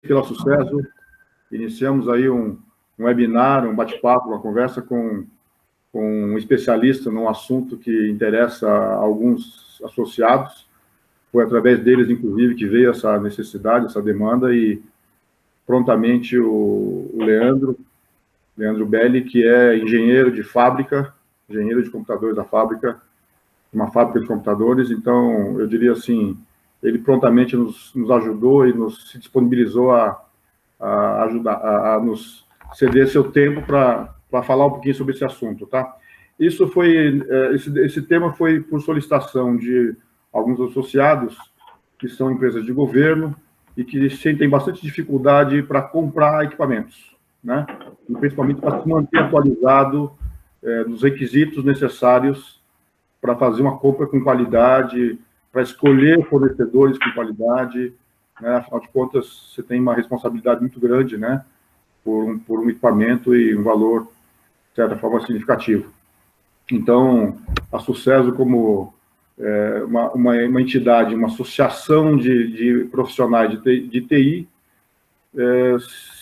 pela Sucesso, iniciamos aí um webinar, um bate-papo, uma conversa com um especialista num assunto que interessa a alguns associados. Foi através deles, inclusive, que veio essa necessidade, essa demanda, e prontamente o Leandro Belli, que é engenheiro de fábrica, engenheiro de computadores da fábrica, uma fábrica de computadores. Então, eu diria assim, ele prontamente nos ajudou e se disponibilizou a ajudar, a nos ceder seu tempo para falar um pouquinho sobre esse assunto, tá? Esse tema foi por solicitação de alguns associados que são empresas de governo e que sentem bastante dificuldade para comprar equipamentos, né? E principalmente para se manter atualizado dos requisitos necessários para fazer uma compra com qualidade, para escolher fornecedores com qualidade, né? Afinal de contas, você tem uma responsabilidade muito grande, né? Por um equipamento e um valor, de certa forma, significativo. Então, a Sucesso, como uma entidade, uma associação de profissionais de TI,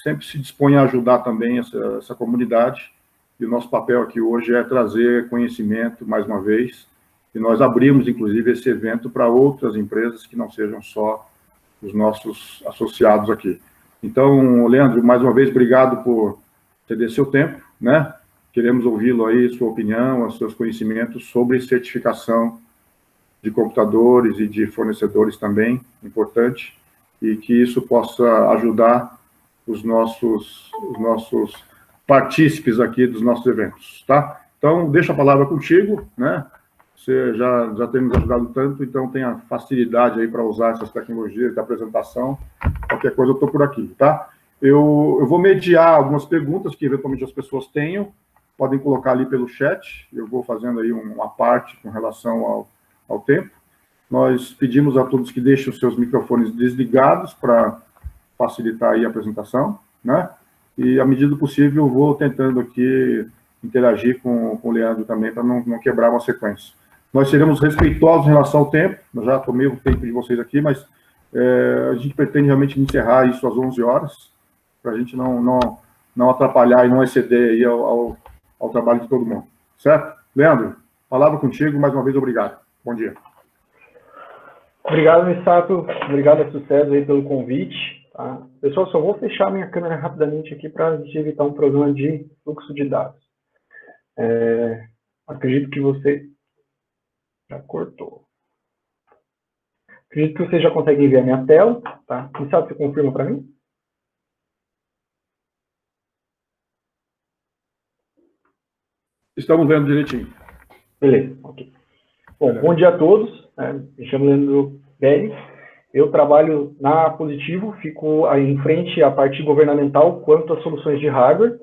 sempre se dispõe a ajudar também essa comunidade. E o nosso papel aqui hoje é trazer conhecimento, mais uma vez, e nós abrimos, inclusive, esse evento para outras empresas que não sejam só os nossos associados aqui. Então, Leandro, mais uma vez, obrigado por ceder seu tempo, né? Queremos ouvi-lo aí, sua opinião, os seus conhecimentos sobre certificação de computadores e de fornecedores também, importante, e que isso possa ajudar os nossos partícipes aqui dos nossos eventos, tá? Então, deixo a palavra contigo, né? Você já tem nos ajudado tanto, então tem a facilidade aí para usar essas tecnologias de apresentação. Qualquer coisa eu estou por aqui, tá? Eu vou mediar algumas perguntas que eventualmente as pessoas tenham, podem colocar ali pelo chat, eu vou fazendo aí uma parte com relação ao tempo. Nós pedimos a todos que deixem os seus microfones desligados para facilitar aí a apresentação, né? E, à medida do possível, eu vou tentando aqui interagir com o Leandro também, para não quebrar uma sequência. Nós seremos respeitosos em relação ao tempo, eu já tomei o tempo de vocês aqui, mas a gente pretende realmente encerrar isso às 11 horas, para a gente não atrapalhar e não exceder aí ao trabalho de todo mundo. Certo? Leandro, palavra contigo, mais uma vez, obrigado. Bom dia. Obrigado, Misato. Obrigado a Sucesso aí pelo convite. Tá? Pessoal, só vou fechar minha câmera rapidamente aqui para a gente evitar um problema de fluxo de dados. Acredito que você já cortou. Acredito que você já consegue ver a minha tela. Tá? Misato, você confirma para mim? Estamos vendo direitinho. Beleza, ok. Bom, bom dia a todos. Me chamo Leandro Belli. Eu trabalho na Positivo, fico aí em frente à parte governamental quanto às soluções de hardware.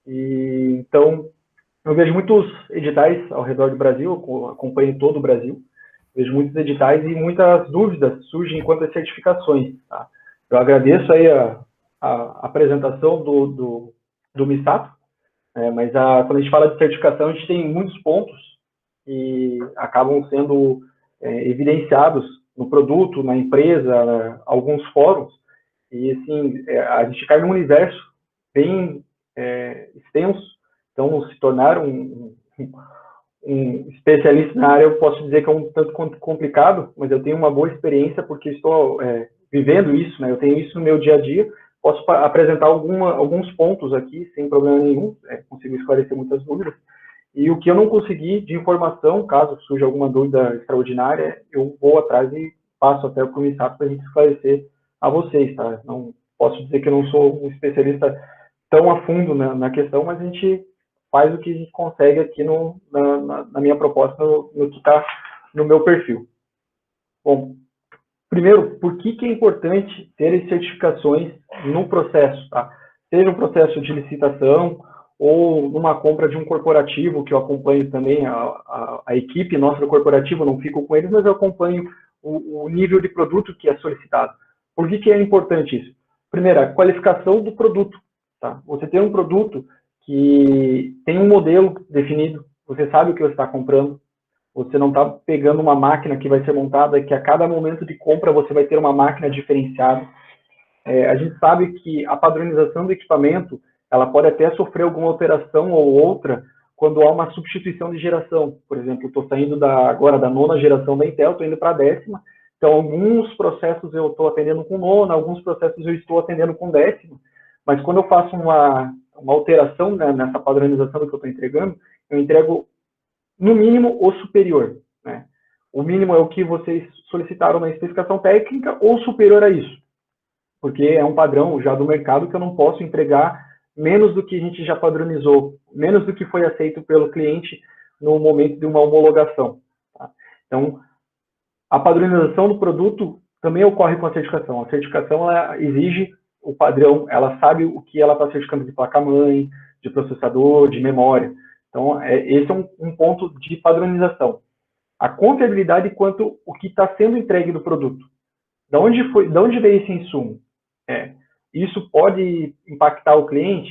Então, eu vejo muitos editais ao redor do Brasil, eu acompanho todo o Brasil. Vejo muitos editais e muitas dúvidas surgem quanto às certificações. Tá? Eu agradeço aí a apresentação do Misato, mas quando a gente fala de certificação, a gente tem muitos pontos que acabam sendo evidenciados no produto, na empresa, alguns fóruns, e assim, a gente cai num universo bem extenso. Então, se tornar um especialista na área, eu posso dizer que é um tanto complicado, mas eu tenho uma boa experiência porque estou vivendo isso, né? Eu tenho isso no meu dia a dia. Posso apresentar alguns pontos aqui, sem problema nenhum, consigo esclarecer muitas dúvidas. E o que eu não consegui de informação, caso surja alguma dúvida extraordinária, eu vou atrás e passo até o Misato para a gente esclarecer a vocês, tá? Não posso dizer que eu não sou um especialista tão a fundo na questão, mas a gente faz o que a gente consegue aqui na minha proposta, no que está no meu perfil. Bom, primeiro, por que é importante ter certificações no processo, tá? Seja um processo de licitação ou numa compra de um corporativo, que eu acompanho também a equipe nossa do corporativo, não fico com eles, mas eu acompanho o nível de produto que é solicitado. Por que é importante isso? Primeiro, a qualificação do produto. Tá? Você tem um produto que tem um modelo definido, você sabe o que você está comprando, você não está pegando uma máquina que vai ser montada, que a cada momento de compra você vai ter uma máquina diferenciada. a gente sabe que a padronização do equipamento, ela pode até sofrer alguma alteração ou outra quando há uma substituição de geração. Por exemplo, estou saindo agora da 9ª geração da Intel, estou indo para a 10ª, então alguns processos eu estou atendendo com 9ª, alguns processos eu estou atendendo com 10ª, mas quando eu faço uma alteração, né, nessa padronização do que eu estou entregando, eu entrego no mínimo o superior, né? O mínimo é o que vocês solicitaram na especificação técnica ou superior a isso, porque é um padrão já do mercado que eu não posso entregar menos do que a gente já padronizou, menos do que foi aceito pelo cliente no momento de uma homologação. Tá? Então, a padronização do produto também ocorre com a certificação. A certificação ela exige o padrão, ela sabe o que ela está certificando de placa-mãe, de processador, de memória. Então, esse é um ponto de padronização. A confiabilidade quanto o que está sendo entregue do produto. Da onde veio esse insumo? Isso pode impactar o cliente?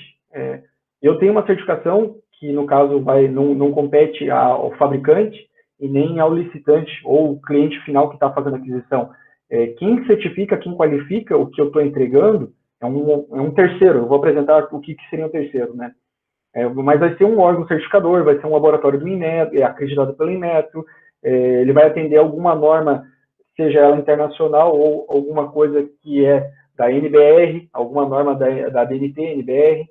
Eu tenho uma certificação que, no caso, não compete ao fabricante e nem ao licitante ou o cliente final que está fazendo a aquisição. Quem certifica, quem qualifica o que eu estou entregando é um terceiro. Eu vou apresentar o que seria um terceiro, né? Mas vai ser um órgão certificador, vai ser um laboratório do Inmetro, acreditado pelo Inmetro, ele vai atender alguma norma, seja ela internacional ou alguma coisa que é da NBR, alguma norma da BNT, NBR.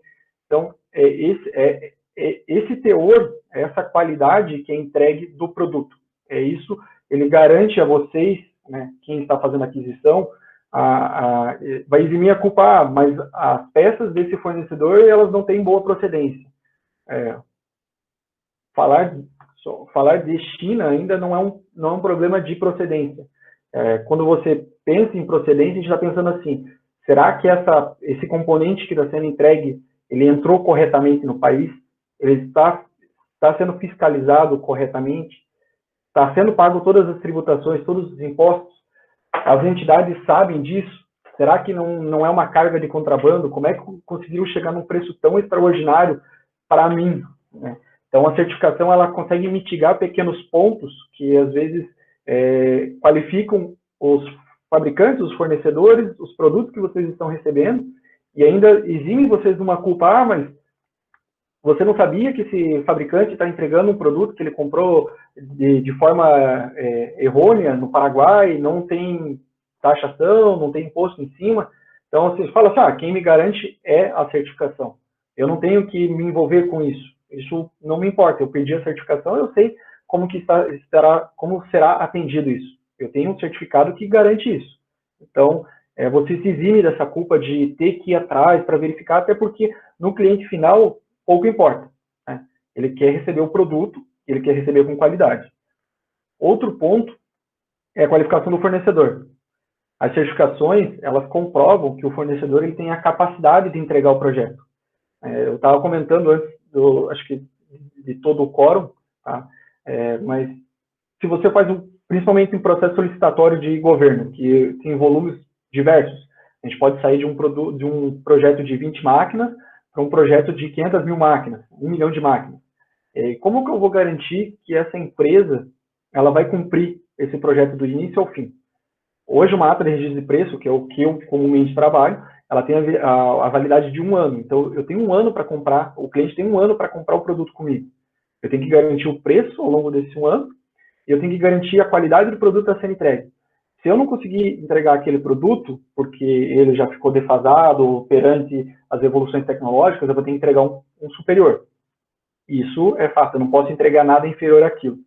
Então, esse teor, essa qualidade que é entregue do produto. Isso, ele garante a vocês, né, quem está fazendo a aquisição, vai eximir a culpa, mas as peças desse fornecedor, elas não têm boa procedência. Falar de China ainda não é um problema de procedência. Quando você pensa em procedência, a gente está pensando assim, será que esse componente que está sendo entregue, ele entrou corretamente no país? Ele está sendo fiscalizado corretamente? Está sendo pago todas as tributações, todos os impostos? As entidades sabem disso? Será que não é uma carga de contrabando? Como é que conseguiram chegar num preço tão extraordinário para mim, né? Então, a certificação ela consegue mitigar pequenos pontos que, às vezes, qualificam os fabricantes, os fornecedores, os produtos que vocês estão recebendo, e ainda exime vocês de uma culpa, mas você não sabia que esse fabricante está entregando um produto que ele comprou de forma errônea no Paraguai, não tem taxação, não tem imposto em cima. Então, você fala assim, quem me garante é a certificação. Eu não tenho que me envolver com isso. Isso não me importa. Eu pedi a certificação, eu sei como será atendido isso. Eu tenho um certificado que garante isso. Então, você se exime dessa culpa de ter que ir atrás para verificar, até porque no cliente final, pouco importa, né? Ele quer receber o produto, ele quer receber com qualidade. Outro ponto é a qualificação do fornecedor. As certificações, elas comprovam que o fornecedor ele tem a capacidade de entregar o projeto. Eu estava comentando antes, acho que de todo o quórum, tá? Mas se você faz, principalmente em processo solicitatório de governo, que tem volumes diversos, a gente pode sair de um projeto de 20 máquinas para um projeto de 500 mil máquinas, 1 milhão de máquinas. Como que eu vou garantir que essa empresa ela vai cumprir esse projeto do início ao fim? Hoje, uma ata de registro de preço, que é o que eu comumente trabalho, ela tem a validade de 1 ano. Então, eu tenho 1 ano para comprar, o cliente tem 1 ano para comprar o produto comigo. Eu tenho que garantir o preço ao longo desse 1 ano, e eu tenho que garantir a qualidade do produto a ser entregue. Se eu não conseguir entregar aquele produto, porque ele já ficou defasado perante as evoluções tecnológicas, eu vou ter que entregar um superior. Isso é fato, eu não posso entregar nada inferior àquilo.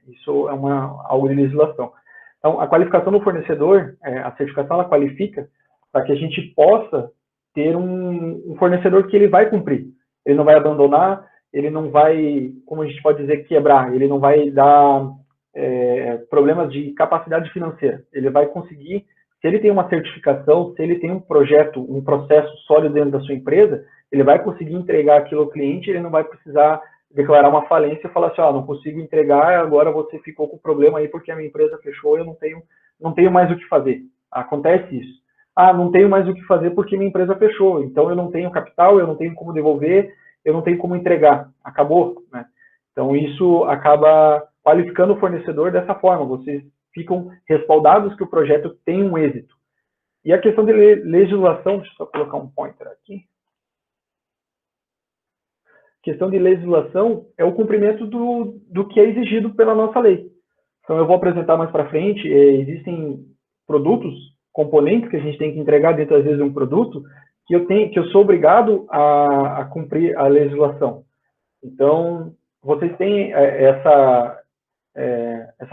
Isso é algo de legislação. Então, a qualificação do fornecedor, a certificação, ela qualifica para que a gente possa ter um fornecedor que ele vai cumprir. Ele não vai abandonar, ele não vai, como a gente pode dizer, quebrar, ele não vai dar problemas de capacidade financeira. Ele vai conseguir, se ele tem uma certificação, se ele tem um projeto, um processo sólido dentro da sua empresa, ele vai conseguir entregar aquilo ao cliente, ele não vai precisar declarar uma falência e falar assim, não consigo entregar, agora você ficou com problema aí porque a minha empresa fechou, eu não tenho mais o que fazer. Acontece isso. Não tenho mais o que fazer porque minha empresa fechou, então eu não tenho capital, eu não tenho como devolver, eu não tenho como entregar. Acabou, né? Então, isso acaba qualificando o fornecedor dessa forma. Vocês ficam respaldados que o projeto tem um êxito. E a questão de legislação, deixa eu só colocar um pointer aqui. A questão de legislação é o cumprimento do que é exigido pela nossa lei. Então, eu vou apresentar mais para frente, existem produtos, componentes que a gente tem que entregar dentro, às vezes, de um produto, que eu sou obrigado a cumprir a legislação. Então, vocês têm essa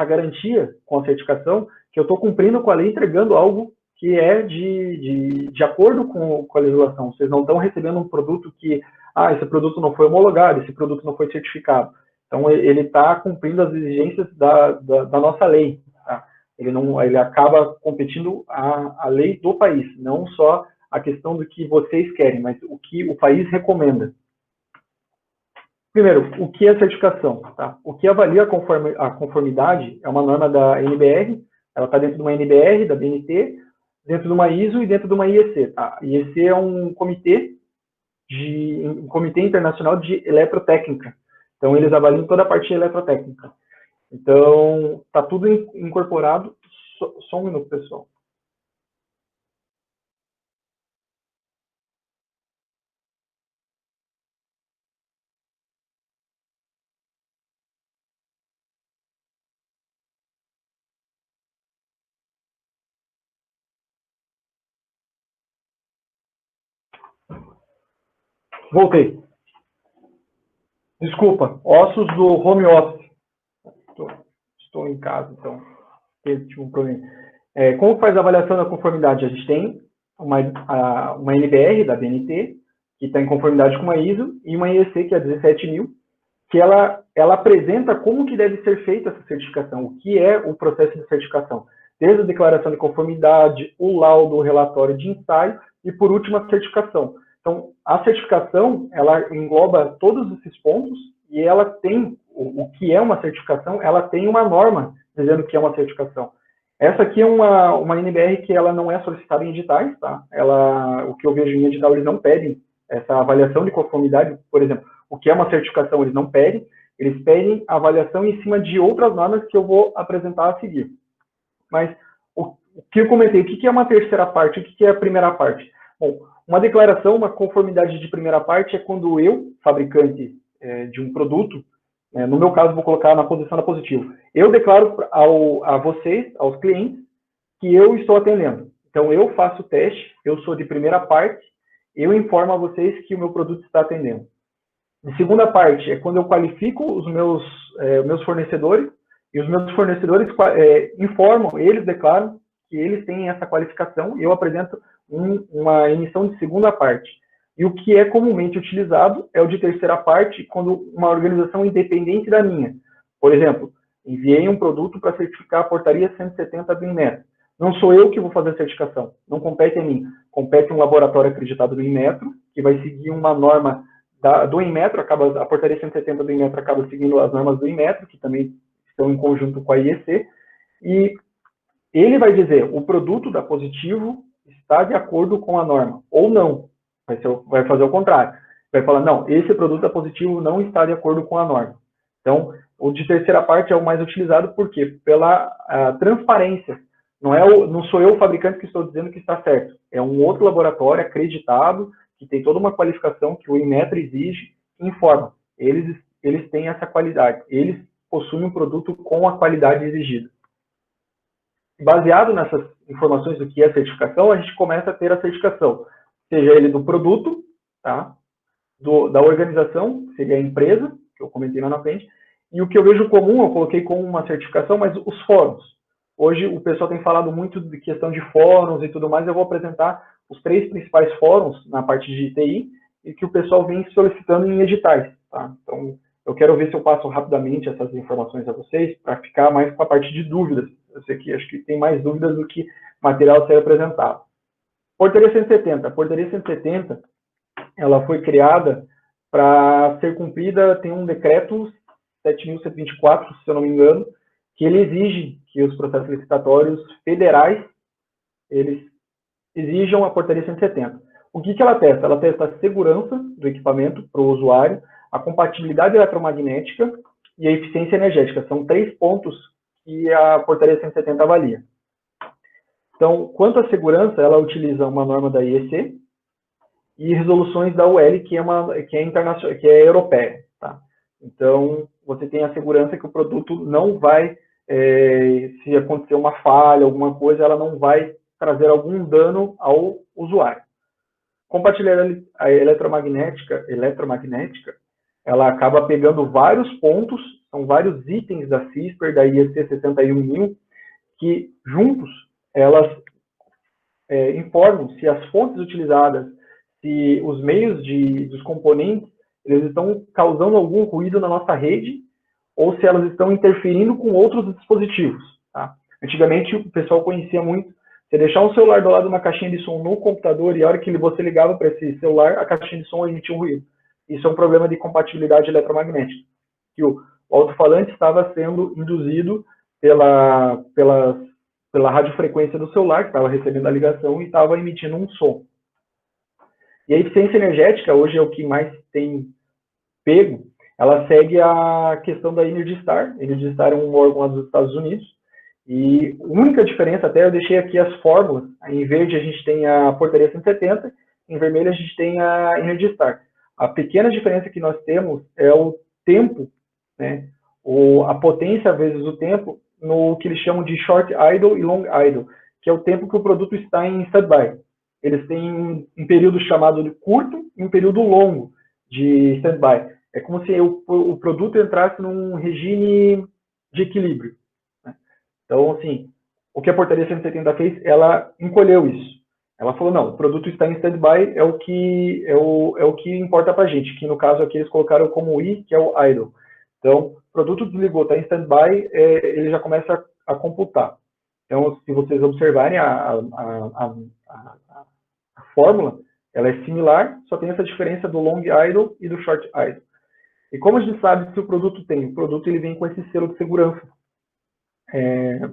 garantia com a certificação que eu estou cumprindo com a lei, entregando algo que é de acordo com a legislação. Vocês não estão recebendo um produto que, esse produto não foi homologado, esse produto não foi certificado. Então, ele está cumprindo as exigências da nossa lei. Tá? Ele acaba competindo a lei do país, não só a questão do que vocês querem, mas o que o país recomenda. Primeiro, o que é certificação? Tá? O que avalia a conformidade é uma norma da NBR, ela está dentro de uma NBR, da BNT, dentro de uma ISO e dentro de uma IEC. Tá? IEC é um comitê internacional de eletrotécnica. Então, eles avaliam toda a parte eletrotécnica. Então, está tudo incorporado. Só um minuto, pessoal. Voltei. Desculpa, ossos do home office. Estou em casa, então tive um problema. Como faz a avaliação da conformidade? A gente tem uma NBR da BNT, que está em conformidade com uma ISO, e uma IEC, que é a 17000, que ela apresenta como que deve ser feita essa certificação, o que é o processo de certificação. Desde a declaração de conformidade, o laudo, o relatório de ensaio, e por último a certificação. Então, a certificação, ela engloba todos esses pontos e ela tem, o que é uma certificação, ela tem uma norma dizendo que é uma certificação. Essa aqui é uma NBR que ela não é solicitada em editais, tá? O que eu vejo em edital, eles não pedem essa avaliação de conformidade, por exemplo, o que é uma certificação, eles não pedem, eles pedem a avaliação em cima de outras normas que eu vou apresentar a seguir. Mas, o que eu comentei, o que é uma terceira parte, o que é a primeira parte? Bom, uma declaração, uma conformidade de primeira parte é quando eu, fabricante de um produto, no meu caso vou colocar na posição da positivo, eu declaro a vocês, aos clientes, que eu estou atendendo. Então eu faço o teste, eu sou de primeira parte, eu informo a vocês que o meu produto está atendendo. De segunda parte é quando eu qualifico os meus fornecedores, e os meus fornecedores informam, eles declaram que eles têm essa qualificação, e eu apresento uma emissão de segunda parte. E o que é comumente utilizado é o de terceira parte, quando uma organização independente da minha. Por exemplo, enviei um produto para certificar a portaria 170 do Inmetro. Não sou eu que vou fazer a certificação, não compete a mim. Compete um laboratório acreditado do Inmetro, que vai seguir uma norma do Inmetro, a portaria 170 do Inmetro acaba seguindo as normas do Inmetro, que também estão em conjunto com a IEC, e ele vai dizer, o produto da Positivo está de acordo com a norma, ou não. Vai fazer o contrário. Vai falar, não, esse produto da Positivo não está de acordo com a norma. Então, o de terceira parte é o mais utilizado, por quê? Pela transparência. Não sou eu o fabricante que estou dizendo que está certo. É um outro laboratório acreditado, que tem toda uma qualificação que o Inmetro exige, e informa. Eles têm essa qualidade. Eles possuem um produto com a qualidade exigida. Baseado nessas informações do que é certificação, a gente começa a ter a certificação, seja ele do produto, tá? Da organização, que seria a empresa, que eu comentei lá na frente, e o que eu vejo comum, eu coloquei como uma certificação, mas os fóruns. Hoje o pessoal tem falado muito de questão de fóruns e tudo mais, eu vou apresentar os 3 principais fóruns na parte de TI, e que o pessoal vem solicitando em editais, tá? Então, eu quero ver se eu passo rapidamente essas informações a vocês, para ficar mais com a parte de dúvidas. Eu sei que acho que tem mais dúvidas do que material a ser apresentado. Portaria 170. A Portaria 170, ela foi criada para ser cumprida, tem um decreto 7.124, se eu não me engano, que ele exige que os processos licitatórios federais, eles exijam a Portaria 170. O que ela testa? Ela testa a segurança do equipamento para o usuário, a compatibilidade eletromagnética e a eficiência energética. São 3 pontos que a Portaria 170 avalia. Então, quanto à segurança, ela utiliza uma norma da IEC e resoluções da UL, que é internacional, que é europeia. Tá? Então, você tem a segurança que o produto não vai, se acontecer uma falha, alguma coisa, ela não vai trazer algum dano ao usuário. Compatibilidade eletromagnética, ela acaba pegando vários pontos, são vários itens da CISPER, da IEC 61000, que juntos elas informam se as fontes utilizadas, se os meios dos componentes, eles estão causando algum ruído na nossa rede, ou se elas estão interferindo com outros dispositivos. Tá? Antigamente, o pessoal conhecia muito, você deixar um celular do lado de uma caixinha de som no computador e a hora que você ligava para esse celular, a caixinha de som emitia um ruído. Isso é um problema de compatibilidade eletromagnética, que o alto-falante estava sendo induzido pela radiofrequência do celular, que estava recebendo a ligação e estava emitindo um som. E a eficiência energética, hoje é o que mais tem pego, ela segue a questão da Energy Star. A Energy Star é um órgão lá dos Estados Unidos, e a única diferença, até eu deixei aqui as fórmulas, em verde a gente tem a portaria 170, em vermelho a gente tem a Energy Star. A pequena diferença que nós temos é o tempo, né, a potência vezes o tempo, no que eles chamam de short idle e long idle, que é o tempo que o produto está em standby. Eles têm um período chamado de curto e um período longo de standby. É como se o produto entrasse num regime de equilíbrio. Né? Então, assim, o que a portaria 170 fez, ela encolheu isso. Ela falou, não, o produto está em standby, é o que importa para a gente, que no caso aqui eles colocaram como I, que é o idle. Então, o produto desligou, está em standby, ele já começa a computar. Então, se vocês observarem a fórmula, ela é similar, só tem essa diferença do long idle e do short idle. E como a gente sabe se o produto tem? O produto ele vem com esse selo de segurança.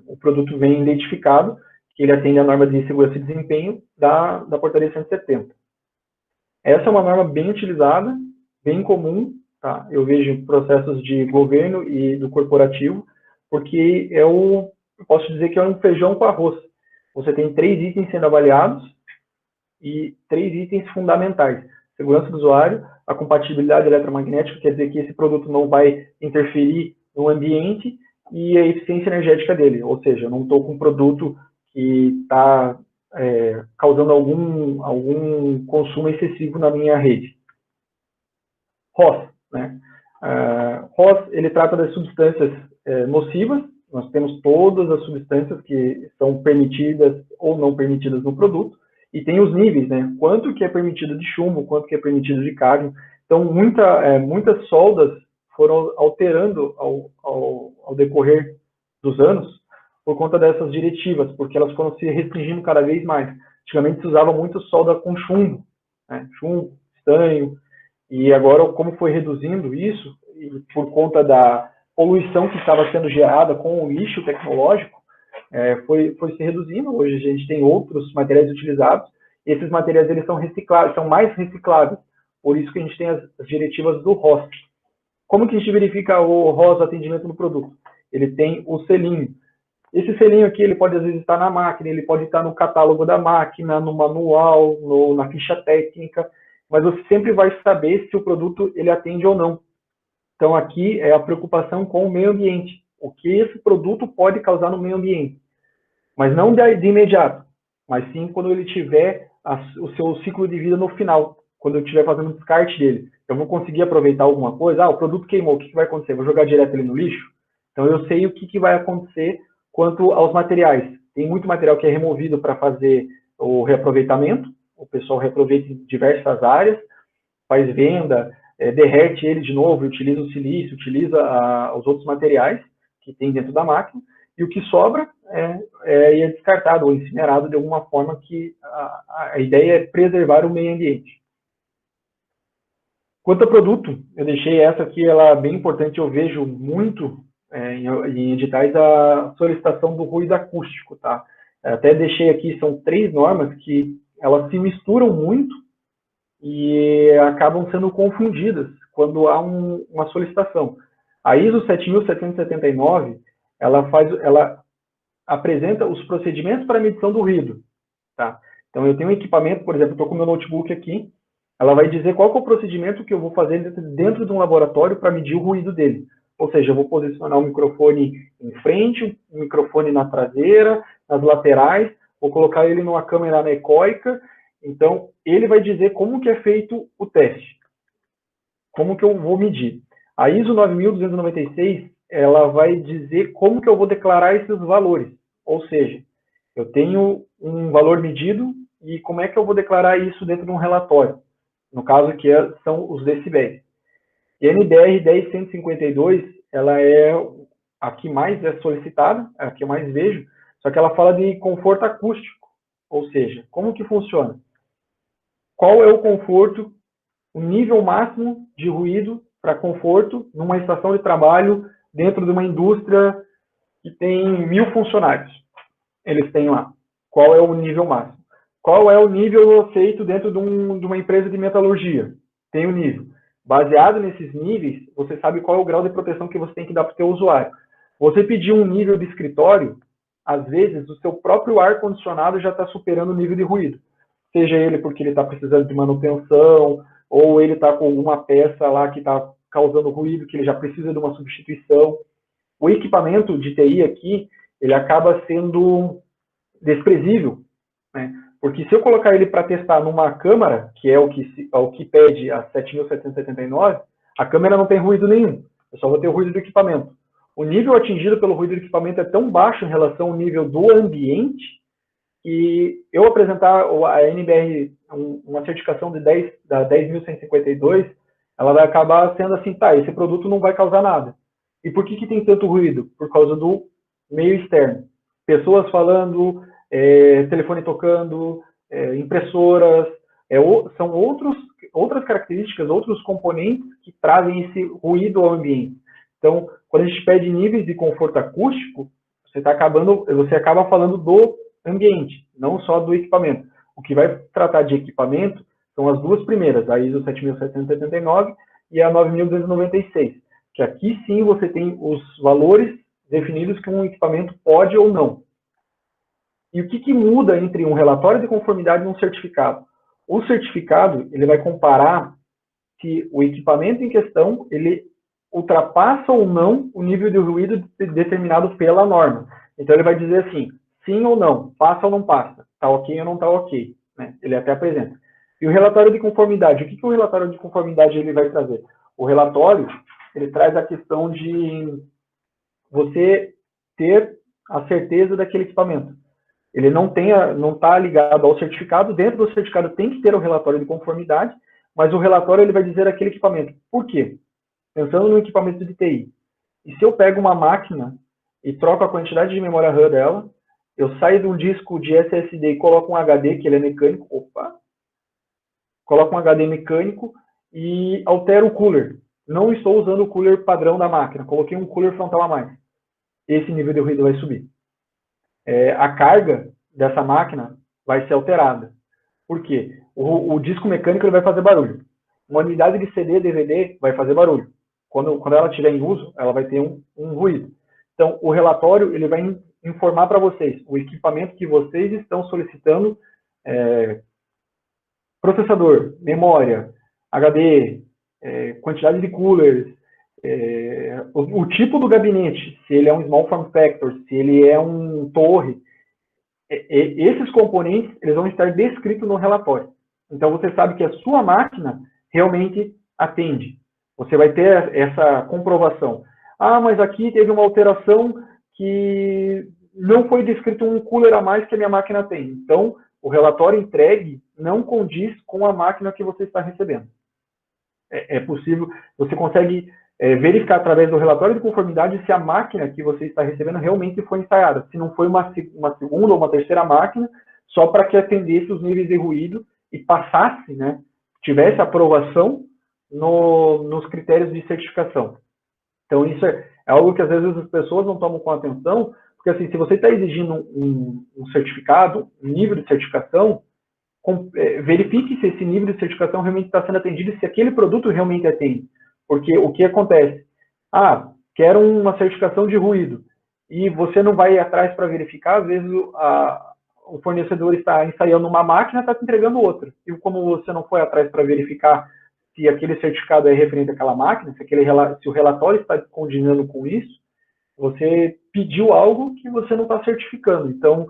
O produto vem identificado, que ele atende à norma de segurança e desempenho da portaria 170. Essa é uma norma bem utilizada, bem comum, tá? Eu vejo em processos de governo e do corporativo, porque eu posso dizer que é um feijão com arroz. Você tem 3 itens sendo avaliados e 3 itens fundamentais. Segurança do usuário, a compatibilidade eletromagnética, quer dizer que esse produto não vai interferir no ambiente, e a eficiência energética dele, ou seja, eu não estou com um produto que está causando algum consumo excessivo na minha rede. ROS, né? ROS, ele trata das substâncias nocivas. Nós temos todas as substâncias que são permitidas ou não permitidas no produto, e tem os níveis, né? Quanto que é permitido de chumbo, quanto que é permitido de cádmio. Então, muitas soldas foram alterando ao decorrer dos anos por conta dessas diretivas, porque elas foram se restringindo cada vez mais. Antigamente se usava muito solda com chumbo, né? Chumbo, estanho, e agora como foi reduzindo isso, e por conta da poluição que estava sendo gerada com o lixo tecnológico, foi se reduzindo. Hoje a gente tem outros materiais utilizados, e esses materiais eles são reciclados, são mais recicláveis, por isso que a gente tem as diretivas do ROS. Como que a gente verifica o ROS, o atendimento do produto? Ele tem o selinho. Esse selinho aqui, ele pode às vezes estar na máquina, ele pode estar no catálogo da máquina, no manual, na ficha técnica, mas você sempre vai saber se o produto ele atende ou não. Então aqui é a preocupação com o meio ambiente. O que esse produto pode causar no meio ambiente. Mas não de imediato, mas sim quando ele tiver o seu ciclo de vida no final, quando eu estiver fazendo o descarte dele. Eu vou conseguir aproveitar alguma coisa? O produto queimou, o que vai acontecer? Vou jogar direto ele no lixo? Então eu sei o que vai acontecer quanto aos materiais. Tem muito material que é removido para fazer o reaproveitamento, o pessoal reaproveita em diversas áreas, faz venda, derrete ele de novo, utiliza o silício, utiliza os outros materiais que tem dentro da máquina, e o que sobra é descartado ou incinerado de alguma forma, que a ideia é preservar o meio ambiente. Quanto a produto, eu deixei essa aqui, ela é bem importante, eu vejo muito em editais a solicitação do ruído acústico, tá? Até deixei aqui, são 3 normas que elas se misturam muito e acabam sendo confundidas quando há uma solicitação. A ISO 7779, ela apresenta os procedimentos para medição do ruído. Tá? Então, eu tenho um equipamento, por exemplo, estou com o meu notebook aqui, ela vai dizer qual que é o procedimento que eu vou fazer dentro de um laboratório para medir o ruído dele. Ou seja, eu vou posicionar o microfone em frente, o microfone na traseira, nas laterais, vou colocar ele numa câmera anecoica. Então, ele vai dizer como que é feito o teste, como que eu vou medir. A ISO 9296, ela vai dizer como que eu vou declarar esses valores. Ou seja, eu tenho um valor medido e como é que eu vou declarar isso dentro de um relatório. No caso, que são os decibéis. E a NBR 10152, ela é a que mais é solicitada, a que eu mais vejo, só que ela fala de conforto acústico. Ou seja, como que funciona? Qual é o conforto, o nível máximo de ruído para conforto numa estação de trabalho dentro de uma indústria que tem 1000 funcionários? Eles têm lá. Qual é o nível máximo? Qual é o nível aceito dentro de uma empresa de metalurgia? Tem um nível. Baseado nesses níveis, você sabe qual é o grau de proteção que você tem que dar para o seu usuário. Você pedir um nível de escritório, às vezes o seu próprio ar-condicionado já está superando o nível de ruído. Seja ele porque ele está precisando de manutenção, ou ele está com alguma peça lá que está causando ruído, que ele já precisa de uma substituição. O equipamento de TI aqui, ele acaba sendo desprezível, né? Porque se eu colocar ele para testar numa câmara, que é o que pede a 7.779, a câmera não tem ruído nenhum, eu só vou ter o ruído do equipamento. O nível atingido pelo ruído do equipamento é tão baixo em relação ao nível do ambiente, que eu apresentar a NBR, uma certificação da 10.152, ela vai acabar sendo assim, tá, esse produto não vai causar nada. E por que tem tanto ruído? Por causa do meio externo. Pessoas falando, telefone tocando, impressoras, são outras características, outros componentes que trazem esse ruído ao ambiente. Então, quando a gente pede níveis de conforto acústico, você acaba falando do ambiente, não só do equipamento. O que vai tratar de equipamento são as duas primeiras, a ISO 7779 e a 9296, que aqui sim você tem os valores definidos que um equipamento pode ou não. E o que muda entre um relatório de conformidade e um certificado? O certificado, ele vai comparar se o equipamento em questão, ele ultrapassa ou não o nível de ruído determinado pela norma. Então, ele vai dizer assim, sim ou não, passa ou não passa, está ok ou não está ok, né? Ele até apresenta. E o relatório de conformidade, o que o relatório de conformidade ele vai trazer? O relatório, ele traz a questão de você ter a certeza daquele equipamento. Ele não está ligado ao certificado, dentro do certificado tem que ter o relatório de conformidade, mas o relatório ele vai dizer aquele equipamento. Por quê? Pensando no equipamento de TI. E se eu pego uma máquina e troco a quantidade de memória RAM dela, eu saio de um disco de SSD e coloco um HD, que ele é mecânico, coloco um HD mecânico e altero o cooler. Não estou usando o cooler padrão da máquina, coloquei um cooler frontal a mais. Esse nível de ruído vai subir. A carga dessa máquina vai ser alterada. Por quê? O disco mecânico ele vai fazer barulho. Uma unidade de CD, DVD vai fazer barulho. Quando ela estiver em uso, ela vai ter um ruído. Então, o relatório ele vai informar para vocês o equipamento que vocês estão solicitando, processador, memória, HD, quantidade de coolers, o tipo do gabinete, se ele é um small form factor, se ele é um torre, esses componentes eles vão estar descritos no relatório. Então, você sabe que a sua máquina realmente atende. Você vai ter essa comprovação. Ah, mas aqui teve uma alteração que não foi descrito um cooler a mais que a minha máquina tem. Então, o relatório entregue não condiz com a máquina que você está recebendo. É possível, você consegue verificar através do relatório de conformidade se a máquina que você está recebendo realmente foi ensaiada. Se não foi uma segunda ou uma terceira máquina, só para que atendesse os níveis de ruído e passasse, né, tivesse aprovação nos critérios de certificação. Então, isso é algo que às vezes as pessoas não tomam com atenção, porque assim, se você está exigindo um certificado, um nível de certificação, verifique se esse nível de certificação realmente está sendo atendido e se aquele produto realmente atende. Porque o que acontece? Ah, quero uma certificação de ruído. e você não vai atrás para verificar, às vezes o fornecedor está ensaiando uma máquina, está te entregando outra. E como você não foi atrás para verificar se aquele certificado é referente àquela máquina, se o relatório está condizendo com isso, você pediu algo que você não está certificando. Então,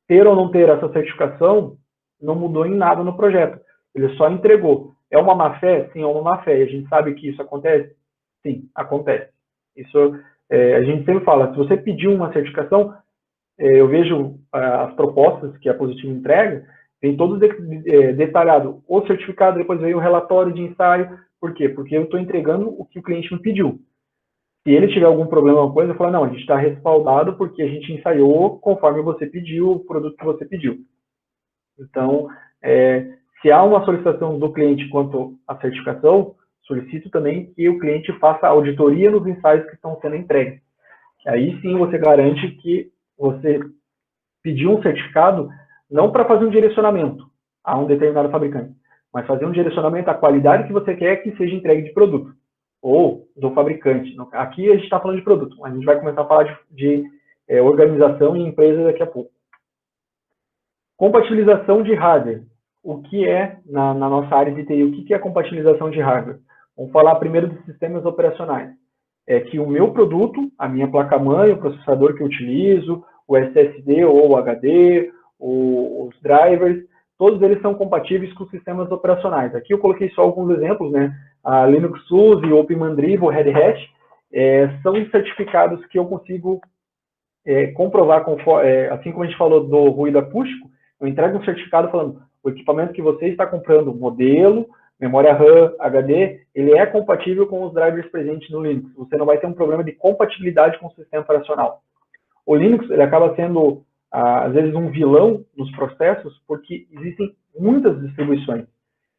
ter ou não ter essa certificação não mudou em nada no projeto. Ele só entregou. É uma má-fé? Sim, é uma má-fé. A gente sabe que isso acontece? Sim, acontece. Isso a gente sempre fala, se você pediu uma certificação, eu vejo as propostas que a Positivo entrega, tem todo detalhado o certificado, depois veio o relatório de ensaio. Por quê? Porque eu estou entregando o que o cliente me pediu. Se ele tiver algum problema, alguma coisa, eu falo, não, a gente está respaldado porque a gente ensaiou conforme você pediu, o produto que você pediu. Então, se há uma solicitação do cliente quanto à certificação, solicito também que o cliente faça auditoria nos ensaios que estão sendo entregues. Aí sim você garante que você pediu um certificado não para fazer um direcionamento a um determinado fabricante, mas fazer um direcionamento à qualidade que você quer que seja entregue de produto ou do fabricante. Aqui a gente está falando de produto, mas a gente vai começar a falar de organização e empresa daqui a pouco. Compatibilização de hardware. O que é, na nossa área de TI, o que é compatibilização de hardware? Vamos falar primeiro dos sistemas operacionais. É que o meu produto, a minha placa-mãe, o processador que eu utilizo, o SSD ou o HD, os drivers, todos eles são compatíveis com sistemas operacionais. Aqui eu coloquei só alguns exemplos, né? A Linux SUSE, OpenMandriva, Red Hat, são certificados que eu consigo comprovar, assim como a gente falou do ruído acústico, eu entrego um certificado falando o equipamento que você está comprando, modelo, memória RAM, HD, ele é compatível com os drivers presentes no Linux. Você não vai ter um problema de compatibilidade com o sistema operacional. O Linux ele acaba sendo, às vezes, um vilão dos processos, porque existem muitas distribuições.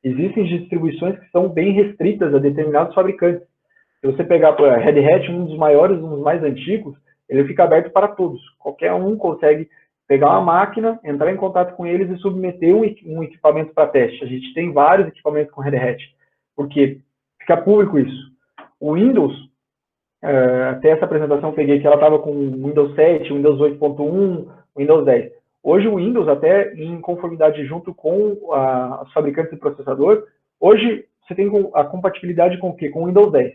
Existem distribuições que são bem restritas a determinados fabricantes. Se você pegar a Red Hat, um dos maiores, um dos mais antigos, ele fica aberto para todos. Qualquer um consegue pegar uma máquina, entrar em contato com eles e submeter um equipamento para teste. A gente tem vários equipamentos com Red Hat, porque fica público isso. O Windows, até essa apresentação eu peguei que ela estava com Windows 7, Windows 8.1, Windows 10. Hoje o Windows, até em conformidade junto com os fabricantes de processador, hoje você tem a compatibilidade com o quê? Com o Windows 10.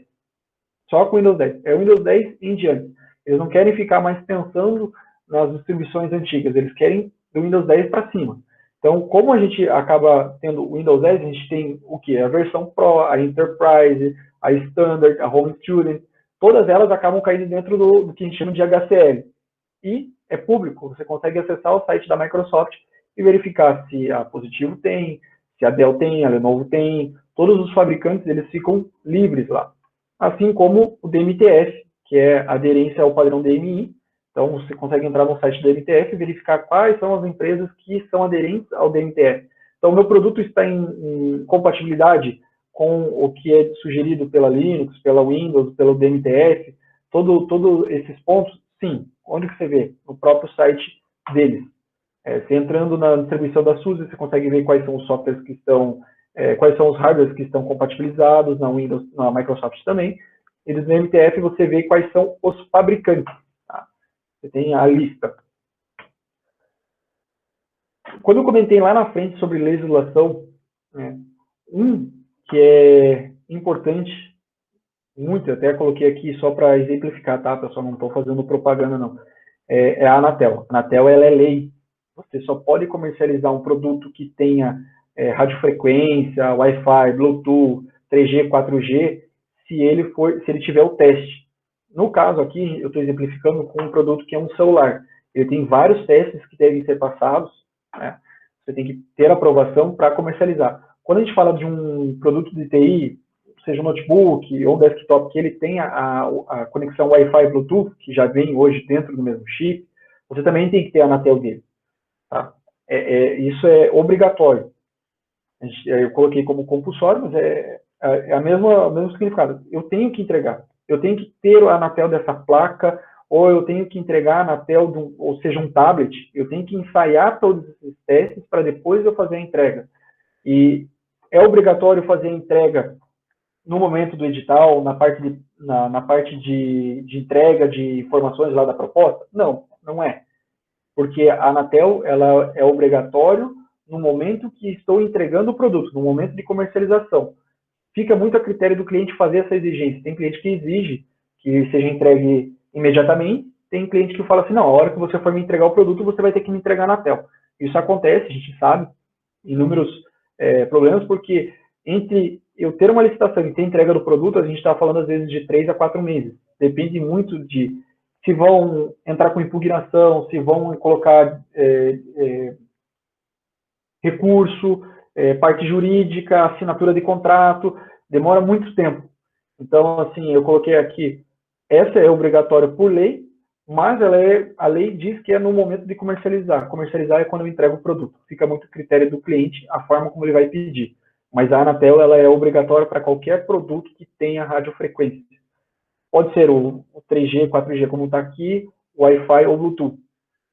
Só com o Windows 10. É o Windows 10 em diante. Eles não querem ficar mais pensando nas distribuições antigas, eles querem do Windows 10 para cima. Então, como a gente acaba tendo o Windows 10, a gente tem o quê? A versão Pro, a Enterprise, a Standard, a Home Student, todas elas acabam caindo dentro do que a gente chama de HCL. E é público, você consegue acessar o site da Microsoft e verificar se a Positivo tem, se a Dell tem, a Lenovo tem, todos os fabricantes eles ficam livres lá. Assim como o DMTF, que é aderência ao padrão DMI. Então, você consegue entrar no site do DMTF e verificar quais são as empresas que são aderentes ao DMTF. Então, o meu produto está em compatibilidade com o que é sugerido pela Linux, pela Windows, pelo DMTF, todos esses pontos, sim. Onde que você vê? No próprio site deles. Você entrando na distribuição da SUSE, você consegue ver quais são os softwares que estão, quais são os hardwares que estão compatibilizados na Windows, na Microsoft também. E no DMTF você vê quais são os fabricantes. Tá? Você tem a lista. Quando eu comentei lá na frente sobre legislação, que é importante, muito, eu até coloquei aqui só para exemplificar, tá, pessoal? Não estou fazendo propaganda, não. É a Anatel. A Anatel, ela é lei. Você só pode comercializar um produto que tenha radiofrequência, Wi-Fi, Bluetooth, 3G, 4G, se ele tiver o teste. No caso aqui, eu estou exemplificando com um produto que é um celular. Ele tem vários testes que devem ser passados, né? Você tem que ter aprovação para comercializar. Quando a gente fala de um produto de TI, seja um notebook ou desktop, que ele tenha a conexão Wi-Fi e Bluetooth, que já vem hoje dentro do mesmo chip, você também tem que ter a Anatel dele. Tá? Isso é obrigatório. Eu coloquei como compulsório, mas o mesmo significado. Eu tenho que entregar. Eu tenho que ter a Anatel dessa placa, ou eu tenho que entregar a Anatel, ou seja, um tablet. Eu tenho que ensaiar todos esses testes para depois eu fazer a entrega. E é obrigatório fazer a entrega no momento do edital, na parte de entrega de informações lá da proposta? Não, não é. Porque a Anatel, ela é obrigatório no momento que estou entregando o produto, no momento de comercialização. Fica muito a critério do cliente fazer essa exigência. Tem cliente que exige que seja entregue imediatamente, tem cliente que fala assim, não, a hora que você for me entregar o produto, você vai ter que me entregar na Anatel. Isso acontece, a gente sabe, inúmeros problemas, porque entre eu ter uma licitação e ter entrega do produto, a gente está falando às vezes de 3 a 4 meses. Depende muito de se vão entrar com impugnação, se vão colocar recurso, parte jurídica, assinatura de contrato, demora muito tempo. Então, assim, eu coloquei aqui, essa é obrigatória por lei, mas a lei diz que é no momento de comercializar. Comercializar é quando eu entrego o produto. Fica muito a critério do cliente, a forma como ele vai pedir. Mas a Anatel, ela é obrigatória para qualquer produto que tenha radiofrequência. Pode ser o 3G, 4G, como está aqui, Wi-Fi ou Bluetooth.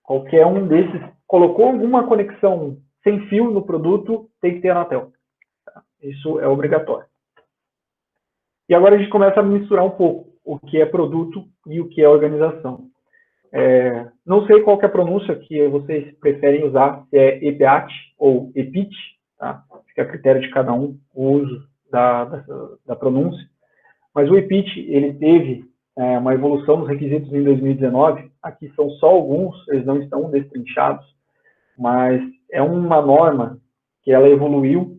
Qualquer um desses, colocou alguma conexão sem fio no produto, tem que ter Anatel. Isso é obrigatório. E agora a gente começa a misturar um pouco o que é produto e o que é organização. Não sei qual que é a pronúncia que vocês preferem usar, se é EPAT ou EPIT, tá? Fica a critério de cada um o uso da pronúncia. Mas o EPIT, ele teve uma evolução nos requisitos em 2019. Aqui são só alguns, eles não estão destrinchados, mas é uma norma que ela evoluiu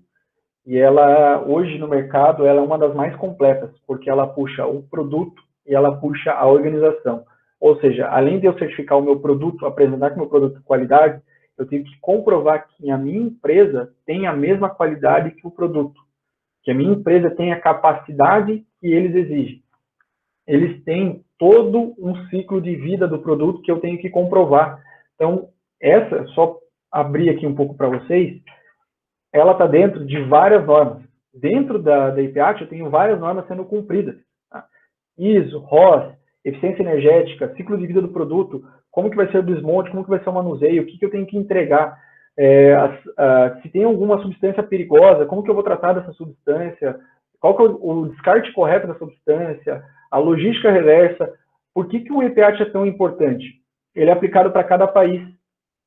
e ela, hoje no mercado, ela é uma das mais completas, porque ela puxa o produto e ela puxa a organização. Ou seja, além de eu certificar o meu produto, apresentar que o meu produto é qualidade, eu tenho que comprovar que a minha empresa tem a mesma qualidade que o produto, que a minha empresa tem a capacidade que eles exigem. Eles têm todo um ciclo de vida do produto que eu tenho que comprovar. Então, só abrir aqui um pouco para vocês, ela está dentro de várias normas. Dentro da IPAT, eu tenho várias normas sendo cumpridas. Tá? ISO, ROS, eficiência energética, ciclo de vida do produto, como que vai ser o desmonte, como que vai ser o manuseio, o que eu tenho que entregar, se tem alguma substância perigosa, como que eu vou tratar dessa substância, qual que é o descarte correto da substância, a logística reversa. Por que o EPAT é tão importante? Ele é aplicado para cada país.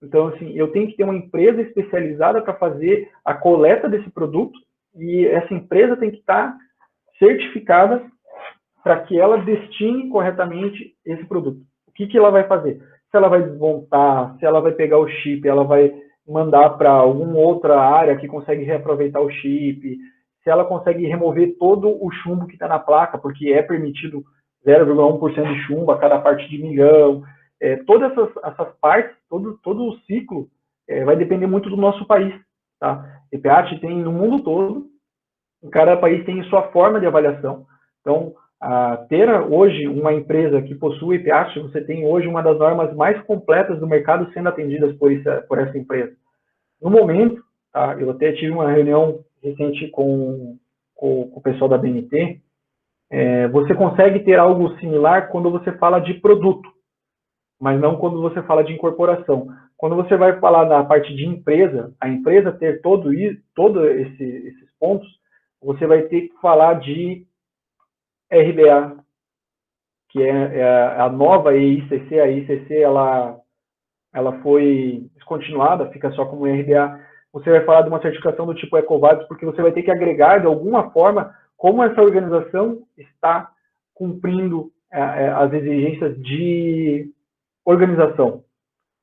Então, assim, eu tenho que ter uma empresa especializada para fazer a coleta desse produto e essa empresa tem que estar certificada para que ela destine corretamente esse produto. O que ela vai fazer? Se ela vai desmontar, se ela vai pegar o chip, ela vai mandar para alguma outra área que consegue reaproveitar o chip, se ela consegue remover todo o chumbo que está na placa, porque é permitido 0,1% de chumbo a cada parte de milhão. Todas essas partes, todo o ciclo vai depender muito do nosso país. Tá? EPAT tem no mundo todo, cada país tem sua forma de avaliação. Então, ter hoje uma empresa que possui EPAT, você tem hoje uma das normas mais completas do mercado sendo atendidas por essa empresa. No momento, tá, eu até tive uma reunião recente com o pessoal da BNT, você consegue ter algo similar quando você fala de produto, mas não quando você fala de incorporação. Quando você vai falar da parte de empresa, a empresa ter todos esses pontos, você vai ter que falar de RBA, que é a nova EICC. A EICC ela foi descontinuada, fica só como RBA. Você vai falar de uma certificação do tipo EcoVadis, porque você vai ter que agregar de alguma forma como essa organização está cumprindo as exigências de organização.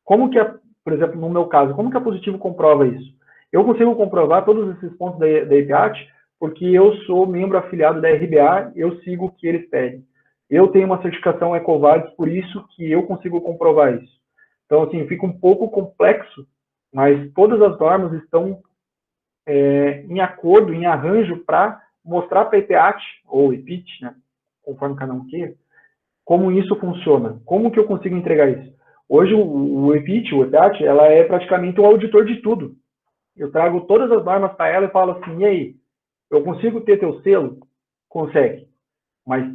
Como que, por exemplo, no meu caso, como que a Positivo comprova isso? Eu consigo comprovar todos esses pontos da EPAT porque eu sou membro afiliado da RBA, eu sigo o que eles pedem. Eu tenho uma certificação EcoVadis, por isso que eu consigo comprovar isso. Então, assim, fica um pouco complexo, mas todas as normas estão em acordo, em arranjo, para mostrar para a EPAT, ou EPIT, né, conforme cada um queira, como isso funciona. Como que eu consigo entregar isso? Hoje, o EPIT, o EPAT, ela é praticamente um auditor de tudo. Eu trago todas as normas para ela e falo assim, e aí, eu consigo ter teu selo? Consegue. Mas,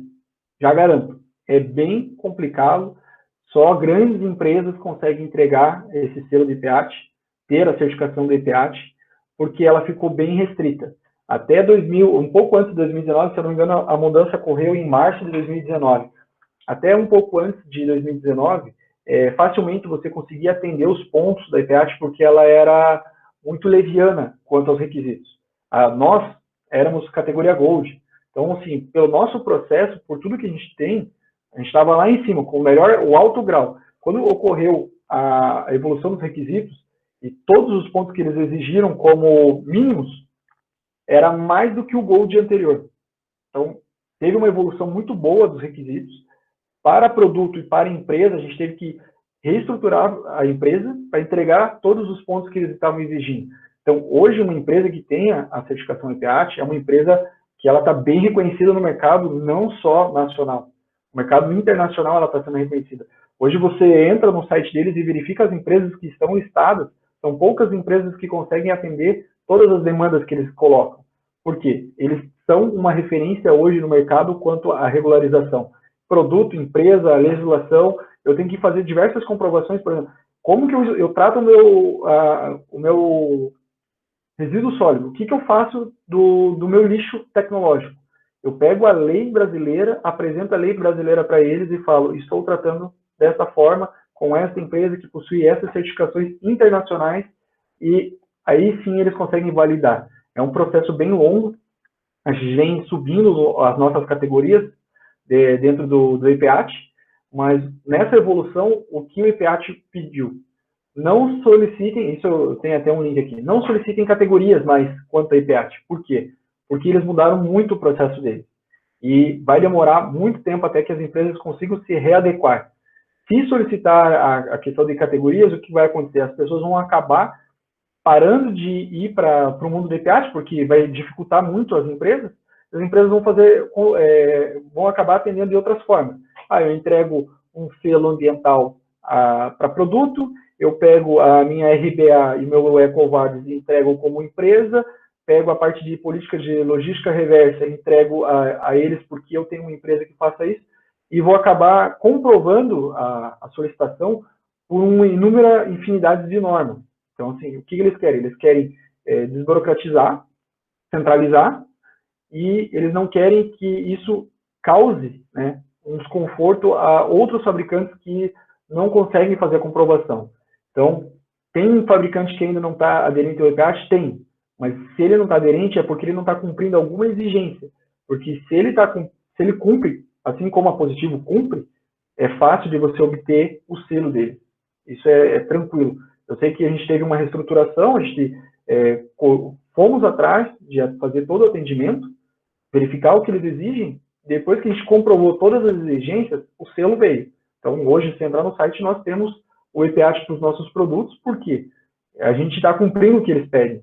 já garanto, é bem complicado. Só grandes empresas conseguem entregar esse selo de EPAT, ter a certificação do EPAT, porque ela ficou bem restrita. Até 2000, um pouco antes de 2019, se eu não me engano, a mudança ocorreu em março de 2019. Até um pouco antes de 2019, facilmente você conseguia atender os pontos da EPAT porque ela era muito leviana quanto aos requisitos. Nós éramos categoria Gold. Então, assim, pelo nosso processo, por tudo que a gente tem, a gente estava lá em cima, com o alto grau. Quando ocorreu a evolução dos requisitos, e todos os pontos que eles exigiram como mínimos, era mais do que o Gold anterior. Então, teve uma evolução muito boa dos requisitos. Para produto e para empresa, a gente teve que reestruturar a empresa para entregar todos os pontos que eles estavam exigindo. Então, hoje, uma empresa que tenha a certificação EPAT é uma empresa que ela está bem reconhecida no mercado, não só nacional. No mercado internacional ela está sendo reconhecida. Hoje você entra no site deles e verifica as empresas que estão listadas. São poucas empresas que conseguem atender todas as demandas que eles colocam. Por quê? Eles são uma referência hoje no mercado quanto à regularização. Produto, empresa, legislação, eu tenho que fazer diversas comprovações, por exemplo, como que eu trato o meu resíduo sólido? O que eu faço do meu lixo tecnológico? Eu pego a lei brasileira, apresento a lei brasileira para eles e falo, estou tratando dessa forma, com essa empresa que possui essas certificações internacionais, e aí sim eles conseguem validar. É um processo bem longo, a gente vem subindo as nossas categorias dentro do EPAT, mas nessa evolução, o que o EPAT pediu? Não solicitem, isso eu tenho até um link aqui, não solicitem categorias mais quanto a EPAT. Por quê? Porque eles mudaram muito o processo deles. E vai demorar muito tempo até que as empresas consigam se readequar. Se solicitar a questão de categorias, o que vai acontecer? As pessoas vão acabar parando de ir para o mundo do EPAT, porque vai dificultar muito as empresas vão acabar atendendo de outras formas. Eu entrego um selo ambiental para produto, eu pego a minha RBA e meu EcoVadis e entrego como empresa, pego a parte de política de logística reversa e entrego a eles porque eu tenho uma empresa que faça isso, e vou acabar comprovando a solicitação por uma inúmera infinidade de normas. Então, assim, o que eles querem? Eles querem desburocratizar, centralizar, e eles não querem que isso cause, né, um desconforto a outros fabricantes que não conseguem fazer a comprovação. Então, tem um fabricante que ainda não está aderente ao EPAT? Tem. Mas se ele não está aderente é porque ele não está cumprindo alguma exigência. Porque se ele cumpre, assim como a Positivo cumpre, é fácil de você obter o selo dele. Isso é tranquilo. Eu sei que a gente teve uma reestruturação, a gente fomos atrás de fazer todo o atendimento, verificar o que eles exigem. Depois que a gente comprovou todas as exigências, o selo veio. Então, hoje, se entrar no site, nós temos o EPAT para os nossos produtos, porque a gente está cumprindo o que eles pedem.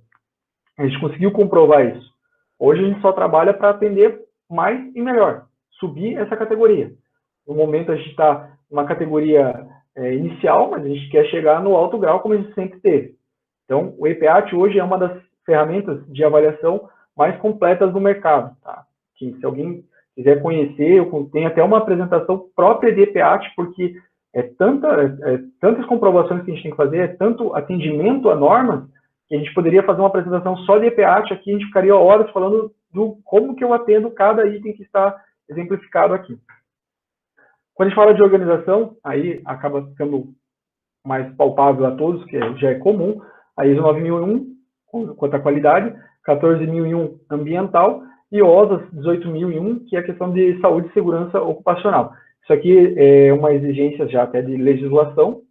A gente conseguiu comprovar isso. Hoje, a gente só trabalha para atender mais e melhor, subir essa categoria. No momento, a gente está numa categoria inicial, mas a gente quer chegar no alto grau, como a gente sempre teve. Então, o EPAT hoje é uma das ferramentas de avaliação mais completas do mercado. Tá? Que, se alguém quiser conhecer, eu tenho até uma apresentação própria de EPAT, porque tantas comprovações que a gente tem que fazer, é tanto atendimento a normas, que a gente poderia fazer uma apresentação só de EPAT aqui, a gente ficaria horas falando do como que eu atendo cada item que está exemplificado aqui. Quando a gente fala de organização, aí acaba ficando mais palpável a todos, que já é comum, a ISO 9001, quanto à qualidade, 14001 ambiental e OSAS 18001, que é a questão de saúde e segurança ocupacional. Isso aqui é uma exigência já até de legislação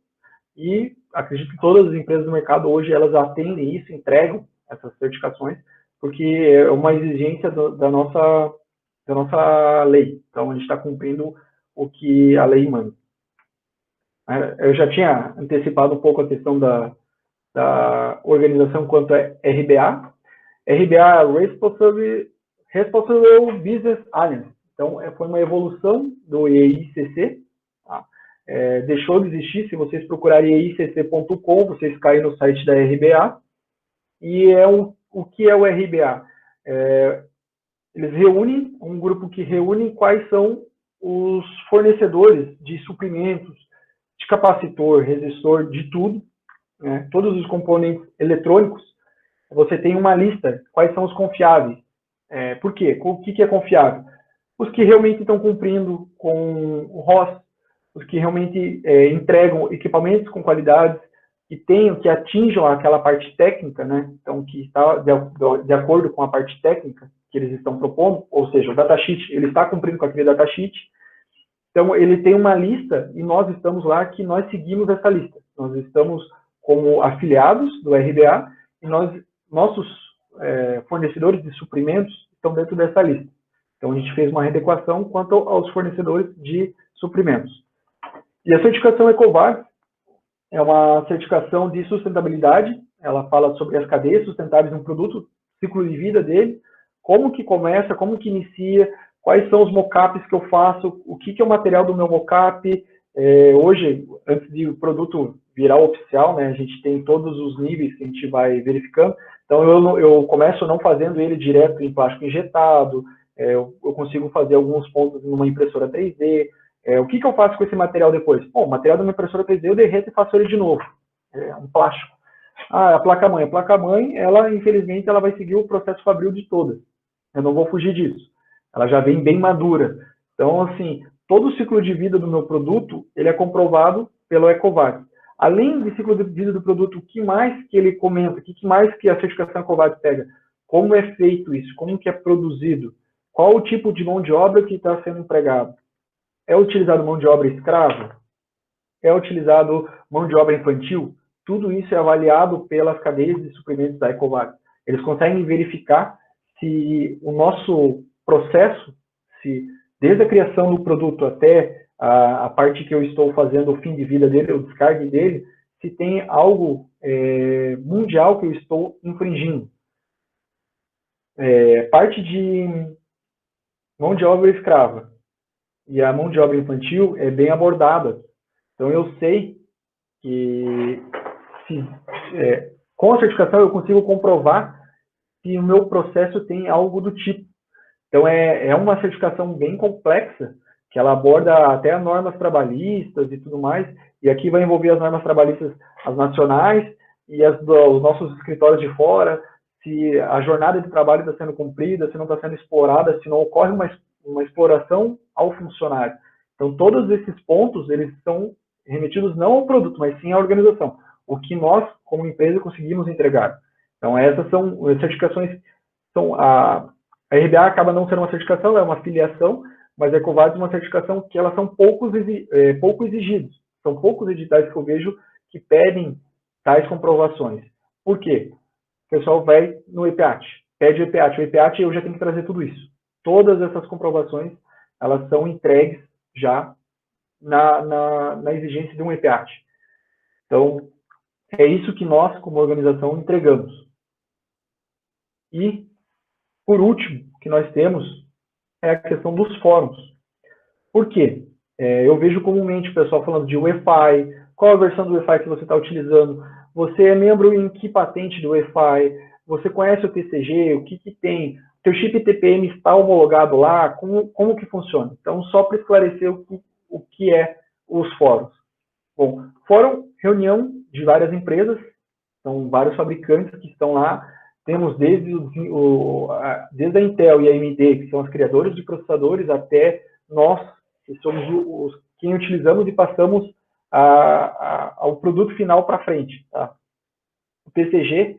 e acredito que todas as empresas do mercado hoje elas atendem isso, entregam essas certificações, porque é uma exigência da nossa lei. Então, a gente está cumprindo o que a lei manda. Eu já tinha antecipado um pouco a questão da organização quanto a RBA. RBA, Responsible Business Alliance. Então, foi uma evolução do EICC. Tá? Deixou de existir. Se vocês procurarem eicc.com, vocês caem no site da RBA. E o que é o RBA? Eles reúnem, um grupo que reúne quais são os fornecedores de suprimentos, de capacitor, resistor, de tudo, né? Todos os componentes eletrônicos você tem uma lista, quais são os confiáveis. Por quê? O que é confiável? Os que realmente estão cumprindo com o ROS, os que realmente entregam equipamentos com qualidades, que atinjam aquela parte técnica, né? Então, que está de acordo com a parte técnica que eles estão propondo, ou seja, o datasheet, ele está cumprindo com aquele datasheet. Então, ele tem uma lista e nós estamos lá que nós seguimos essa lista. Nós estamos como afiliados do RBA e nossos fornecedores de suprimentos estão dentro dessa lista. Então, a gente fez uma readequação quanto aos fornecedores de suprimentos. E a certificação EcoVadis é uma certificação de sustentabilidade. Ela fala sobre as cadeias sustentáveis de um produto, ciclo de vida dele, como que começa, como que inicia, quais são os mockups que eu faço, o que é o material do meu mockup. Hoje, antes de o produto virar oficial, né, a gente tem todos os níveis que a gente vai verificando. Então, eu começo não fazendo ele direto em plástico injetado, eu consigo fazer alguns pontos numa impressora 3D. O que eu faço com esse material depois? Bom, o material da minha impressora 3D eu derreto e faço ele de novo. É um plástico. A placa-mãe. A placa-mãe, ela, infelizmente, ela vai seguir o processo fabril de todas. Eu não vou fugir disso. Ela já vem bem madura. Então, assim, todo o ciclo de vida do meu produto, ele é comprovado pelo EcoVadis. Além do ciclo de vida do produto, o que mais que ele comenta, o que mais que a certificação EcoVadis pega? Como é feito isso? Como que é produzido? Qual o tipo de mão de obra que está sendo empregado? É utilizado mão de obra escrava? É utilizado mão de obra infantil? Tudo isso é avaliado pelas cadeias de suprimentos da EcoVadis. Eles conseguem verificar se o nosso processo, se desde a criação do produto até a parte que eu estou fazendo o fim de vida dele, o descargue dele, se tem algo mundial que eu estou infringindo. Parte de mão de obra escrava e a mão de obra infantil é bem abordada. Então, eu sei que com a certificação eu consigo comprovar se o meu processo tem algo do tipo. Então, é uma certificação bem complexa, que ela aborda até as normas trabalhistas e tudo mais, e aqui vai envolver as normas trabalhistas, as nacionais, e os nossos escritórios de fora, se a jornada de trabalho está sendo cumprida, se não está sendo explorada, se não ocorre uma exploração ao funcionário. Então, todos esses pontos, eles são remetidos não ao produto, mas sim à organização. O que nós, como empresa, conseguimos entregar. Então, essas são as certificações, a RBA acaba não sendo uma certificação, é uma filiação, mas a EcoVadis é uma certificação que elas são pouco exigidos. São poucos editais que eu vejo que pedem tais comprovações. Por quê? O pessoal vai no EPAT, pede o EPAT. O EPAT eu já tenho que trazer tudo isso. Todas essas comprovações, elas são entregues já na exigência de um EPAT. Então, é isso que nós, como organização, entregamos. E, por último, que nós temos é a questão dos fóruns. Por quê? Eu vejo comumente o pessoal falando de UEFI, qual a versão do UEFI que você está utilizando, você é membro em que patente do UEFI, você conhece o TCG, o que tem, teu chip TPM está homologado lá, como que funciona? Então, só para esclarecer o que é os fóruns. Bom, fórum, reunião de várias empresas, são vários fabricantes que estão lá, temos desde a Intel e a AMD, que são as criadoras de processadores, até nós, que somos quem utilizamos e passamos ao produto final para frente. Tá? O TCG,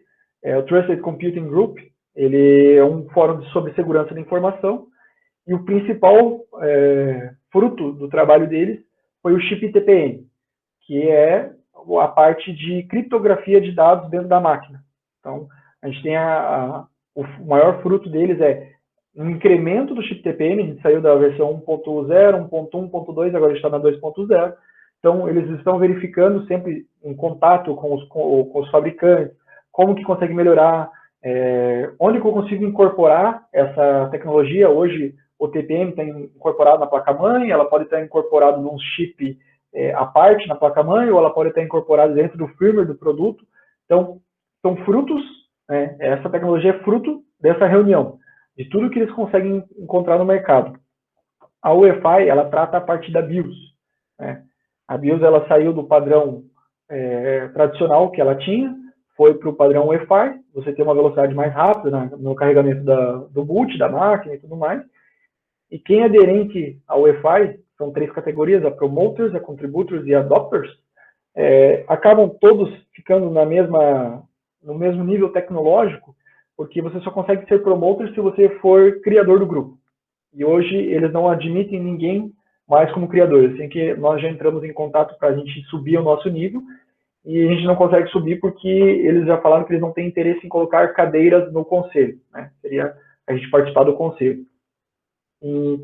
o Trusted Computing Group, ele é um fórum sobre segurança da informação, e o principal fruto do trabalho deles foi o chip TPM, que é a parte de criptografia de dados dentro da máquina. Então, a gente tem o maior fruto deles um incremento do chip TPM, a gente saiu da versão 1.0, 1.1, 1.2, agora a gente está na 2.0. Então, eles estão verificando sempre em contato com os fabricantes, como que consegue melhorar, onde que eu consigo incorporar essa tecnologia. Hoje, o TPM está incorporado na placa-mãe, ela pode estar incorporada num chip à parte na placa-mãe, ou ela pode estar incorporada dentro do firmware do produto. Então, são frutos, essa tecnologia é fruto dessa reunião, de tudo que eles conseguem encontrar no mercado. A UEFI, ela trata a parte da BIOS. A BIOS, ela saiu do padrão tradicional que ela tinha, foi para o padrão Wi-Fi, você tem uma velocidade mais rápida, né, no carregamento do boot, da máquina e tudo mais. E quem é aderente ao Wi-Fi, são 3 categorias, a Promoters, a Contributors e a Adopters, acabam todos ficando no mesmo nível tecnológico, porque você só consegue ser Promoter se você for criador do grupo. E hoje eles não admitem ninguém mais como criador, assim que nós já entramos em contato para a gente subir o nosso nível, e a gente não consegue subir porque eles já falaram que eles não têm interesse em colocar cadeiras no conselho, né? Seria a gente participar do conselho. E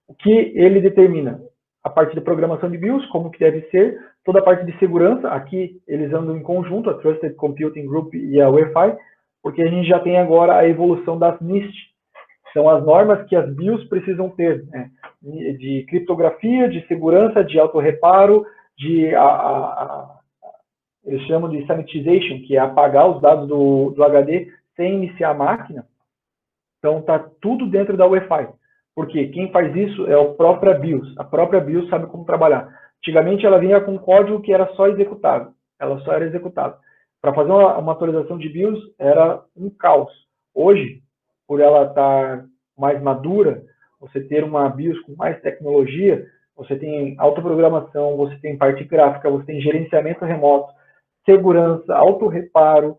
o que ele determina? A parte de programação de BIOS, como que deve ser, toda a parte de segurança, aqui eles andam em conjunto, a Trusted Computing Group e a Wi-Fi, porque a gente já tem agora a evolução das NIST, são as normas que as BIOS precisam ter, né? De criptografia, de segurança, de autorreparo, eles chamam de sanitization, que é apagar os dados do HD sem iniciar a máquina. Então, está tudo dentro da Wi-Fi. Porque quem faz isso é a própria BIOS. A própria BIOS sabe como trabalhar. Antigamente, ela vinha com um código que era só executável. Ela só era executável. Para fazer uma atualização de BIOS, era um caos. Hoje, por ela estar mais madura, você ter uma BIOS com mais tecnologia, você tem autoprogramação, você tem parte gráfica, você tem gerenciamento remoto, segurança, autorreparo,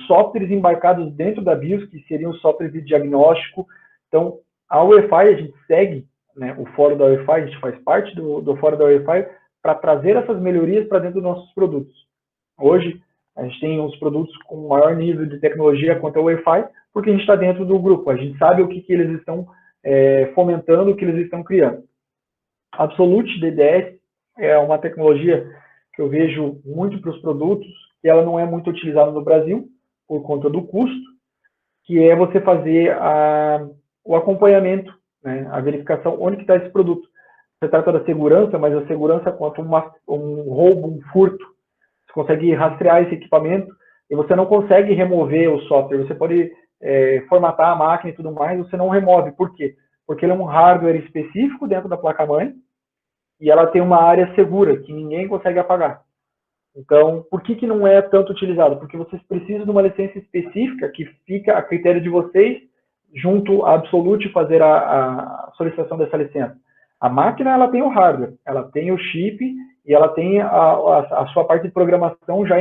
softwares embarcados dentro da BIOS, que seriam softwares de diagnóstico. Então, a Wi-Fi, a gente segue, né, o fórum da Wi-Fi, a gente faz parte do fórum da Wi-Fi para trazer essas melhorias para dentro dos nossos produtos. Hoje, a gente tem os produtos com maior nível de tecnologia quanto ao Wi-Fi, porque a gente está dentro do grupo, a gente sabe o que eles estão fomentando, o que eles estão criando. Absolute DDS é uma tecnologia que eu vejo muito para os produtos, que ela não é muito utilizada no Brasil, por conta do custo, que é você fazer o acompanhamento, né, a verificação, onde que está esse produto. Você trata da segurança, mas a segurança quanto um roubo, um furto. Você consegue rastrear esse equipamento e você não consegue remover o software. Você pode formatar a máquina e tudo mais, você não remove. Por quê? Porque ele é um hardware específico dentro da placa-mãe e ela tem uma área segura, que ninguém consegue apagar. Então, por que não é tanto utilizado? Porque vocês precisam de uma licença específica que fica a critério de vocês, junto à Absolute, fazer a solicitação dessa licença. A máquina, ela tem o hardware, ela tem o chip e ela tem a sua parte de programação já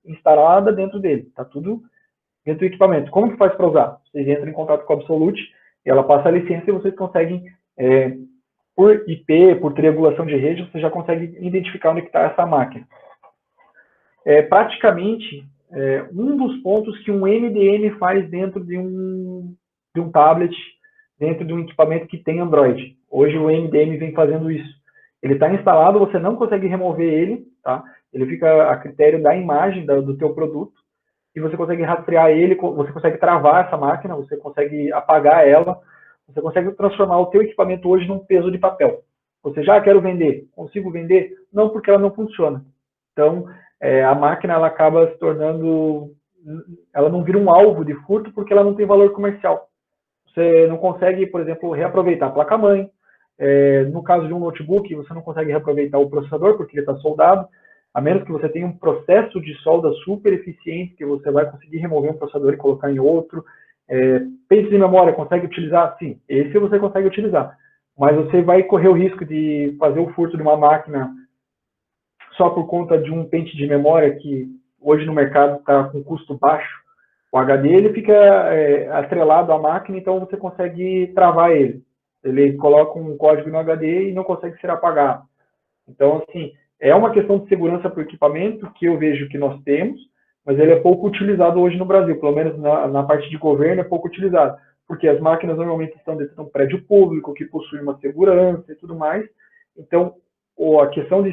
instalada dentro dele. Está tudo dentro do equipamento. Como que faz para usar? Vocês entram em contato com a Absolute, e ela passa a licença e vocês conseguem, por IP, por triangulação de rede, você já consegue identificar onde está essa máquina. Praticamente um dos pontos que um MDM faz dentro de um tablet, dentro de um equipamento que tem Android. Hoje o MDM vem fazendo isso. Ele está instalado, você não consegue remover ele, tá? Ele fica a critério da imagem do teu produto, e você consegue rastrear ele, você consegue travar essa máquina, você consegue apagar ela, você consegue transformar o teu equipamento hoje num peso de papel. Você já quer vender? Consigo vender? Não, porque ela não funciona. Então, a máquina ela acaba se tornando, ela não vira um alvo de furto porque ela não tem valor comercial. Você não consegue, por exemplo, reaproveitar a placa-mãe. No caso de um notebook, você não consegue reaproveitar o processador porque ele está soldado, a menos que você tenha um processo de solda super eficiente que você vai conseguir remover um processador e colocar em outro. Pente de memória, consegue utilizar? Sim, esse você consegue utilizar. Mas você vai correr o risco de fazer o furto de uma máquina só por conta de um pente de memória que hoje no mercado está com custo baixo. O HD ele fica atrelado à máquina, então você consegue travar ele. Ele coloca um código no HD e não consegue ser apagado. Então, assim, é uma questão de segurança para o equipamento que eu vejo que nós temos, mas ele é pouco utilizado hoje no Brasil, pelo menos na parte de governo é pouco utilizado, porque as máquinas normalmente estão dentro de um prédio público, que possui uma segurança e tudo mais. Então, a questão de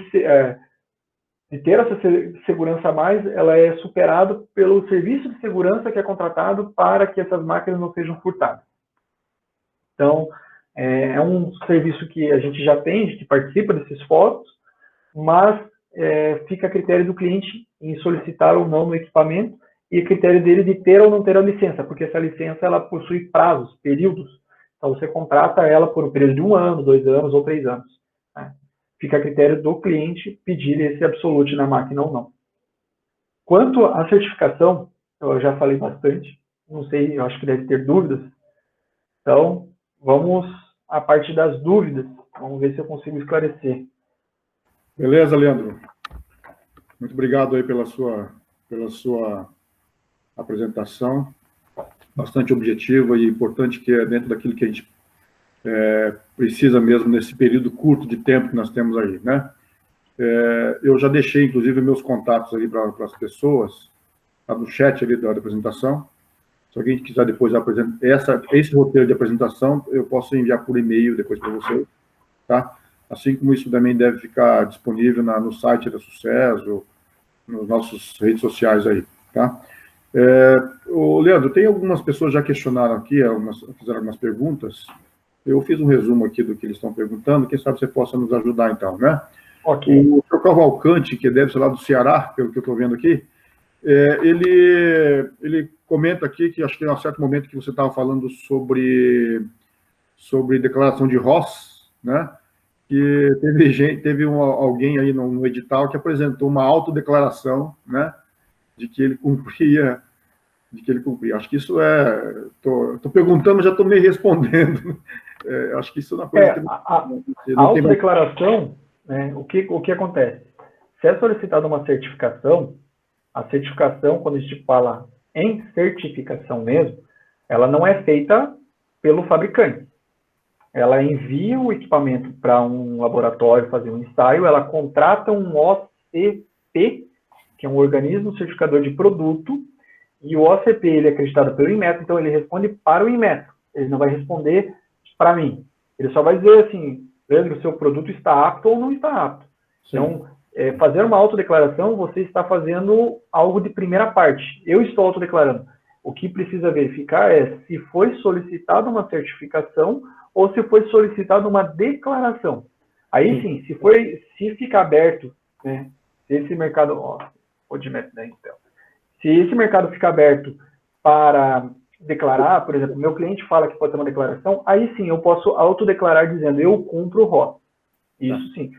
ter essa segurança a mais, ela é superada pelo serviço de segurança que é contratado para que essas máquinas não sejam furtadas. Então, é um serviço que a gente já tem, que participa desses fóruns, mas fica a critério do cliente em solicitar ou não no equipamento e a critério dele de ter ou não ter a licença, porque essa licença ela possui prazos, períodos. Então, você contrata ela por um período de 1 ano, 2 anos ou 3 anos. Né? Fica a critério do cliente pedir esse Absolute na máquina ou não. Quanto à certificação, eu já falei bastante, não sei, eu acho que deve ter dúvidas. Então, vamos à parte das dúvidas, vamos ver se eu consigo esclarecer. Beleza, Leandro? Muito obrigado aí pela sua apresentação, bastante objetiva e importante, que é dentro daquilo que a gente precisa mesmo nesse período curto de tempo que nós temos aí, né? Eu já deixei, inclusive, meus contatos ali para as pessoas, tá no chat ali da apresentação. Se alguém quiser depois apresentar esse roteiro de apresentação, eu posso enviar por e-mail depois para você, tá? Assim como isso também deve ficar disponível no site da Sucesso, nas nossas redes sociais aí, tá? Leandro, tem algumas pessoas já questionaram aqui, fizeram algumas perguntas. Eu fiz um resumo aqui do que eles estão perguntando, quem sabe você possa nos ajudar então, né? Okay. O Sr. Cavalcante, que deve ser lá do Ceará, pelo que eu estou vendo aqui, ele comenta aqui que acho que em um certo momento que você estava falando sobre declaração de ROS, né? Que teve alguém aí no edital que apresentou uma autodeclaração, né? De que ele cumpria. Acho que isso estou perguntando, já estou meio respondendo. Acho que isso é uma coisa que a autodeclaração, né, o que acontece? Se é solicitada uma certificação, a certificação, quando a gente fala em certificação mesmo, ela não é feita pelo fabricante. Ela envia o equipamento para um laboratório fazer um ensaio, ela contrata um OCP, que é um organismo certificador de produto, e o OCP ele é acreditado pelo Inmetro, então ele responde para o Inmetro. Ele não vai responder para mim. Ele só vai dizer assim, Leandro, o seu produto está apto ou não está apto. Sim. Então, fazer uma autodeclaração, você está fazendo algo de primeira parte. Eu estou autodeclarando. O que precisa verificar é se foi solicitada uma certificação ou se foi solicitada uma declaração. Aí sim, se ficar aberto, né, se esse mercado... Se esse mercado ficar aberto para declarar, por exemplo, meu cliente fala que pode ter uma declaração, aí sim eu posso autodeclarar dizendo eu cumpro o ROS. Isso sim,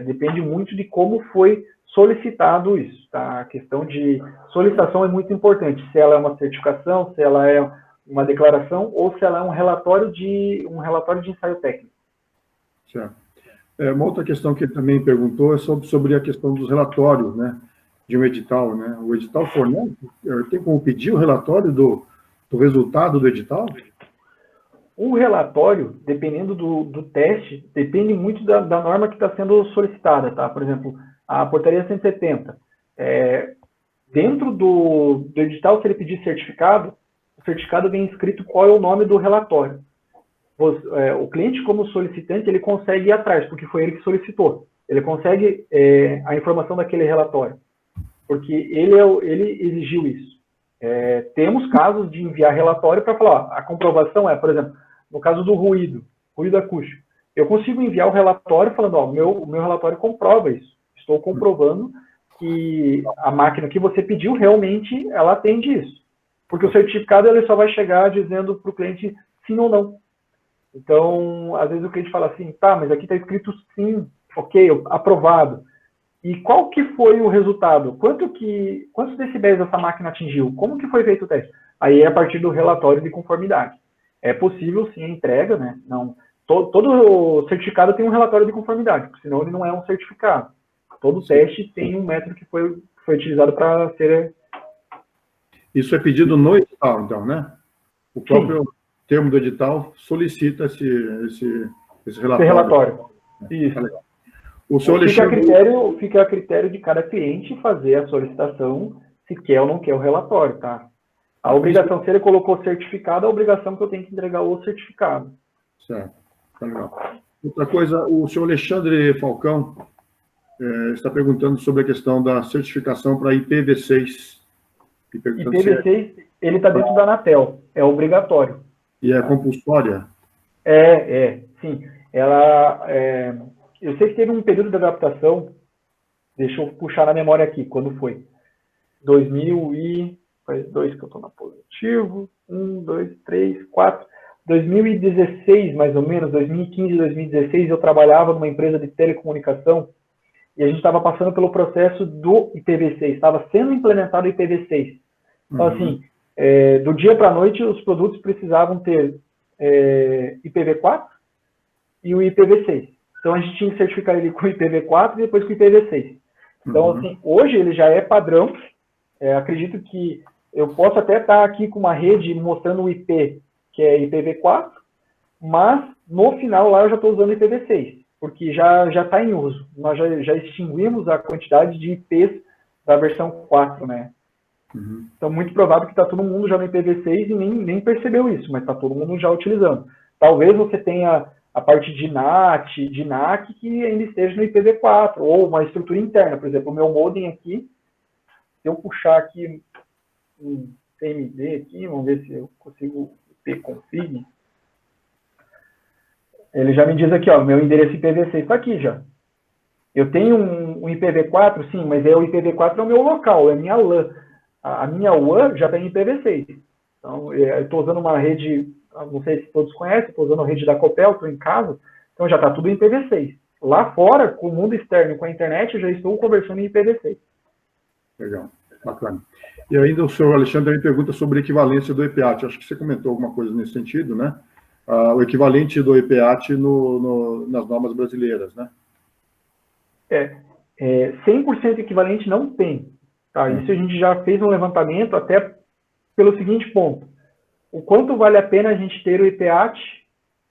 depende muito de como foi solicitado isso. Tá? A questão de solicitação é muito importante, se ela é uma certificação, se ela é uma declaração ou se ela é um relatório de ensaio técnico. Certo. Uma outra questão que ele também perguntou é sobre a questão dos relatórios, né, de um edital, né? O edital fornece, tem como pedir o relatório do resultado do edital? O relatório, dependendo do teste, depende muito da norma que está sendo solicitada, tá? Por exemplo, a portaria 170. Dentro do edital, se ele pedir certificado, o certificado vem escrito qual é o nome do relatório. O cliente, como solicitante, ele consegue ir atrás, porque foi ele que solicitou. Ele consegue a informação daquele relatório, porque ele exigiu isso. Temos casos de enviar relatório para falar, ó, a comprovação por exemplo, no caso do ruído acústico, eu consigo enviar o relatório falando, ó, o meu relatório comprova isso. Estou comprovando que a máquina que você pediu, realmente, ela atende isso. Porque o certificado ele só vai chegar dizendo para o cliente sim ou não. Então, às vezes o cliente fala assim, tá, mas aqui está escrito sim, ok, aprovado. E qual que foi o resultado? Quantos decibéis essa máquina atingiu? Como que foi feito o teste? Aí é a partir do relatório de conformidade. É possível, sim, a entrega, né? Não, todo certificado tem um relatório de conformidade, porque senão ele não é um certificado. Todo teste tem um método que foi utilizado para ser... Isso é pedido no edital, então, né? O próprio termo do edital solicita esse relatório. Esse relatório. Isso. Tá, o senhor fica a critério de cada cliente fazer a solicitação, se quer ou não quer o relatório, tá? A obrigação, se ele colocou certificado, a obrigação que eu tenho que entregar o certificado. Certo, tá legal. Outra coisa, o senhor Alexandre Falcão está perguntando sobre a questão da certificação para IPv6. IPv6, ele está dentro da Anatel, é obrigatório. E é compulsória? Sim. Ela, eu sei que teve um período de adaptação, deixa eu puxar na memória aqui, quando foi? 2000 que eu estou na positivo, 2016, mais ou menos, 2015, 2016, eu trabalhava numa empresa de telecomunicação e a gente estava passando pelo processo do IPv6, estava sendo implementado o IPv6. Então, assim, do dia para a noite, os produtos precisavam ter IPv4 e o IPv6. Então, a gente tinha que certificar ele com o IPv4 e depois com o IPv6. Então, assim, hoje ele já é padrão. Acredito que eu posso até estar aqui com uma rede mostrando o IP, que é IPv4, mas no final lá eu já estou usando IPv6, porque já está em uso. Nós já extinguimos a quantidade de IPs da versão 4, né? Então, muito provável que está todo mundo já no IPv6 e nem percebeu isso, mas está todo mundo já utilizando. Talvez você tenha a parte de NAT, de NAC, que ainda esteja no IPv4, ou uma estrutura interna. Por exemplo, o meu modem aqui, se eu puxar aqui um TMD aqui, vamos ver se eu consigo pconfig, ele já me diz aqui, ó, meu endereço IPv6 está aqui já. Eu tenho um IPv4, sim, mas o IPv4 é o meu local, é a minha LAN. A minha WAN já tem IPv6. Então, eu estou usando uma rede, não sei se todos conhecem, estou usando a rede da Copel, estou em casa, então já está tudo em IPv6. Lá fora, com o mundo externo, com a internet, eu já estou conversando em IPv6. Legal, bacana. E ainda o senhor Alexandre me pergunta sobre a equivalência do EPAT. Acho que você comentou alguma coisa nesse sentido, né? O equivalente do EPAT nas normas brasileiras, né? 100% equivalente não tem. Tá, isso a gente já fez um levantamento até pelo seguinte ponto. O quanto vale a pena a gente ter o IPAT,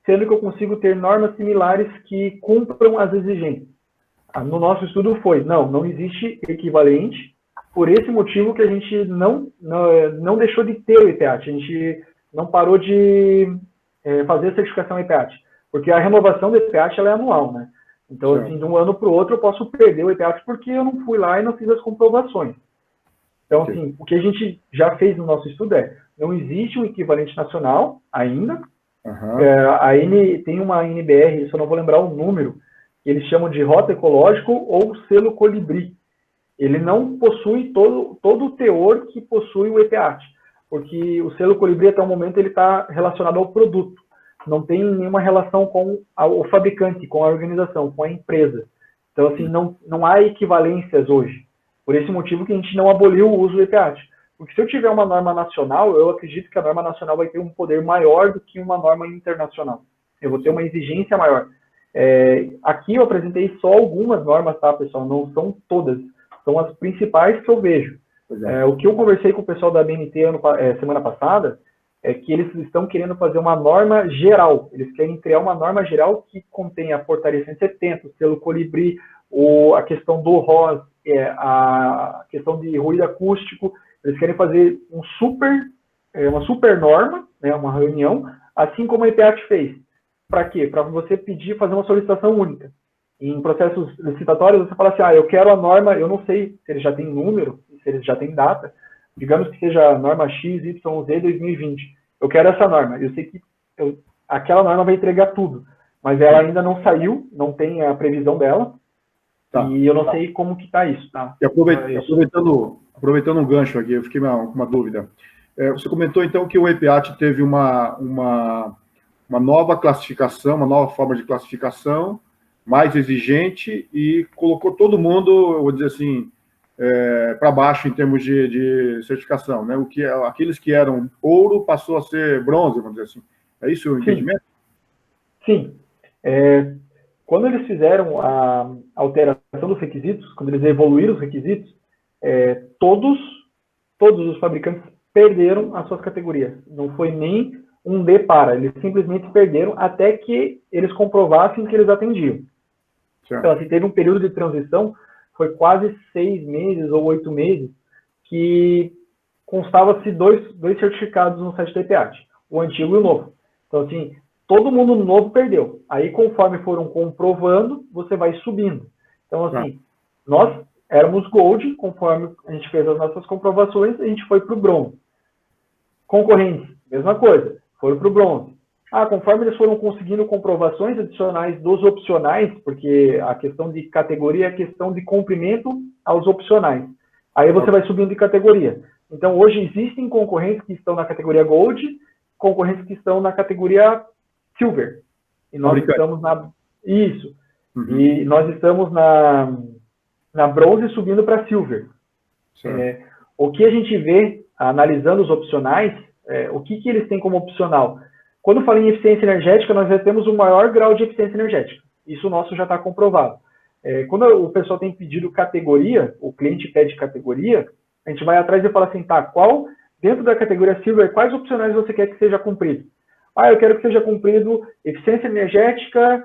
sendo que eu consigo ter normas similares que cumpram as exigências? No nosso estudo foi, não existe equivalente, por esse motivo que a gente não deixou de ter o IPAT, a gente não parou de fazer a certificação IPAT, porque a renovação do IPAT ela é anual, né? Então, assim, de um ano para o outro eu posso perder o IPAT porque eu não fui lá e não fiz as comprovações. Então, assim, o que a gente já fez no nosso estudo não existe um equivalente nacional ainda. Tem uma NBR, só não vou lembrar o número, que eles chamam de rota ecológico ou selo colibri. Ele não possui todo o teor que possui o EPAT, porque o selo colibri até o momento ele está relacionado ao produto. Não tem nenhuma relação com o fabricante, com a organização, com a empresa. Então, assim, não há equivalências hoje. Por esse motivo que a gente não aboliu o uso do EPAT. Porque se eu tiver uma norma nacional, eu acredito que a norma nacional vai ter um poder maior do que uma norma internacional. Eu vou ter uma exigência maior. Aqui eu apresentei só algumas normas, tá, pessoal? Não são todas. São as principais que eu vejo. O que eu conversei com o pessoal da BNT semana passada é que eles estão querendo fazer uma norma geral. Eles querem criar uma norma geral que contenha a portaria 170, o selo colibri, a questão do ROS, a questão de ruído acústico. Eles querem fazer uma super norma, né, uma reunião, assim como a IPAT fez. Para quê? Para você fazer uma solicitação única. Em processos licitatórios, você fala assim, eu quero a norma, eu não sei se ele já tem número, se ele já tem data, digamos que seja a norma XYZ 2020. Eu quero essa norma. Eu sei que aquela norma vai entregar tudo, mas ela ainda não saiu, não tem a previsão dela, e eu não sei como que está isso. Tá? E aproveitando um gancho aqui, eu fiquei com uma dúvida. Você comentou, então, que o EPAT teve uma nova classificação, uma nova forma de classificação, mais exigente, e colocou todo mundo, vou dizer assim, para baixo em termos de certificação, né? Aqueles que eram ouro passou a ser bronze, vamos dizer assim. É isso o entendimento? Sim. Quando eles fizeram a alteração dos requisitos, quando eles evoluíram os requisitos, todos os fabricantes perderam as suas categorias. Não foi nem um D para, eles simplesmente perderam até que eles comprovassem que eles atendiam. Certo. Então, assim, teve um período de transição, foi quase 6 meses ou 8 meses, que constava-se dois certificados no site da EPAT, o antigo e o novo. Então, assim, todo mundo novo perdeu. Aí, conforme foram comprovando, você vai subindo. Então, assim, nós éramos Gold, conforme a gente fez as nossas comprovações, a gente foi para o Bronze. Concorrentes, mesma coisa, foram para o Bronze. Conforme eles foram conseguindo comprovações adicionais dos opcionais, porque a questão de categoria é a questão de cumprimento aos opcionais. Aí você vai subindo de categoria. Então, hoje existem concorrentes que estão na categoria Gold, concorrentes que estão na categoria Silver. E nós estamos na... Isso. Uhum. E nós estamos na bronze subindo para silver. O que a gente vê, analisando os opcionais, o que eles têm como opcional? Quando fala em eficiência energética, nós já temos o maior grau de eficiência energética. Isso nosso já está comprovado. Quando o pessoal tem pedido categoria, o cliente pede categoria, a gente vai atrás e fala assim, tá, qual, dentro da categoria silver, quais opcionais você quer que seja cumprido? Eu quero que seja cumprido eficiência energética,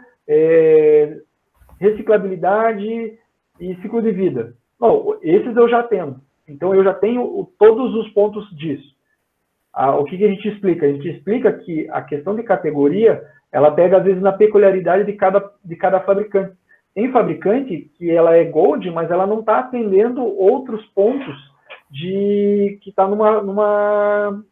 reciclabilidade e ciclo de vida. Bom, esses eu já tenho. Então, eu já tenho todos os pontos disso. O que a gente explica? A gente explica que a questão de categoria, ela pega, às vezes, na peculiaridade de cada fabricante. Tem fabricante que ela é Gold, mas ela não está atendendo outros pontos que está numa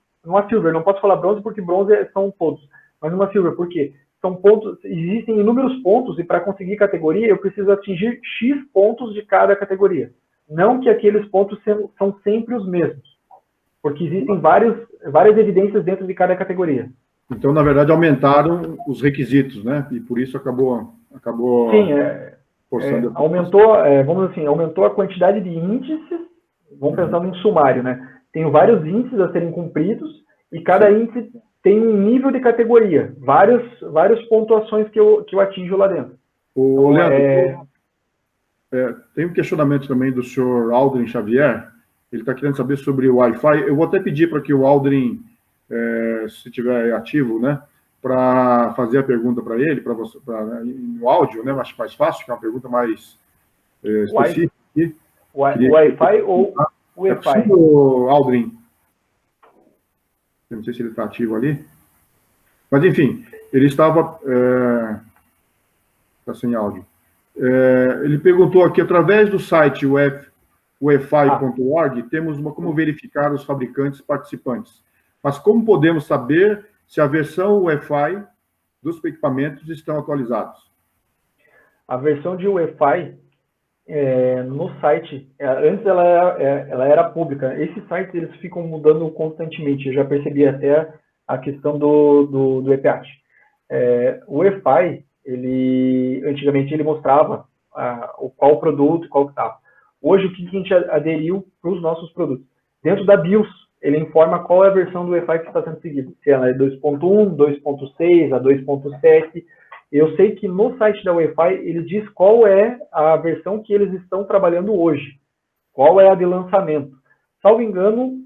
Silver. Não posso falar bronze, porque bronze são todos. Mas numa Silver, por quê? São pontos, existem inúmeros pontos, e para conseguir categoria, eu preciso atingir X pontos de cada categoria. Não que aqueles pontos são sempre os mesmos, porque existem várias evidências dentro de cada categoria. Então, na verdade, aumentaram os requisitos, né? E por isso acabou Sim, aumentou, vamos dizer assim, aumentou a quantidade de índices, vamos pensando em sumário, né? Tenho vários índices a serem cumpridos, e cada índice tem um nível de categoria, várias pontuações que eu atinjo lá dentro. Leandro, tem um questionamento também do senhor Aldrin Xavier. Ele está querendo saber sobre o Wi-Fi. Eu vou até pedir para que o Aldrin, se estiver ativo, né, para fazer a pergunta para ele, para você, no áudio, né, acho mais fácil, que é uma pergunta mais específica. O Wi-Fi ou o Wi-Fi? Aldrin. Eu não sei se ele está ativo ali. Mas, enfim, ele estava... Está sem áudio. Ele perguntou aqui, através do site uefi.org, temos como verificar os fabricantes participantes. Mas como podemos saber se a versão Wi-Fi dos equipamentos estão atualizados? A versão de Wi-Fi no site, antes ela era pública. Esses sites eles ficam mudando constantemente. Eu já percebi até a questão do EPAT. O Wi-Fi, antigamente ele mostrava qual produto, qual que estava. Hoje, o que a gente aderiu para os nossos produtos? Dentro da BIOS, ele informa qual é a versão do Wi-Fi que está sendo seguida. Se ela é 2.1, 2.6, a 2.7. Eu sei que no site da Wi-Fi, ele diz qual é a versão que eles estão trabalhando hoje. Qual é a de lançamento. Salvo engano,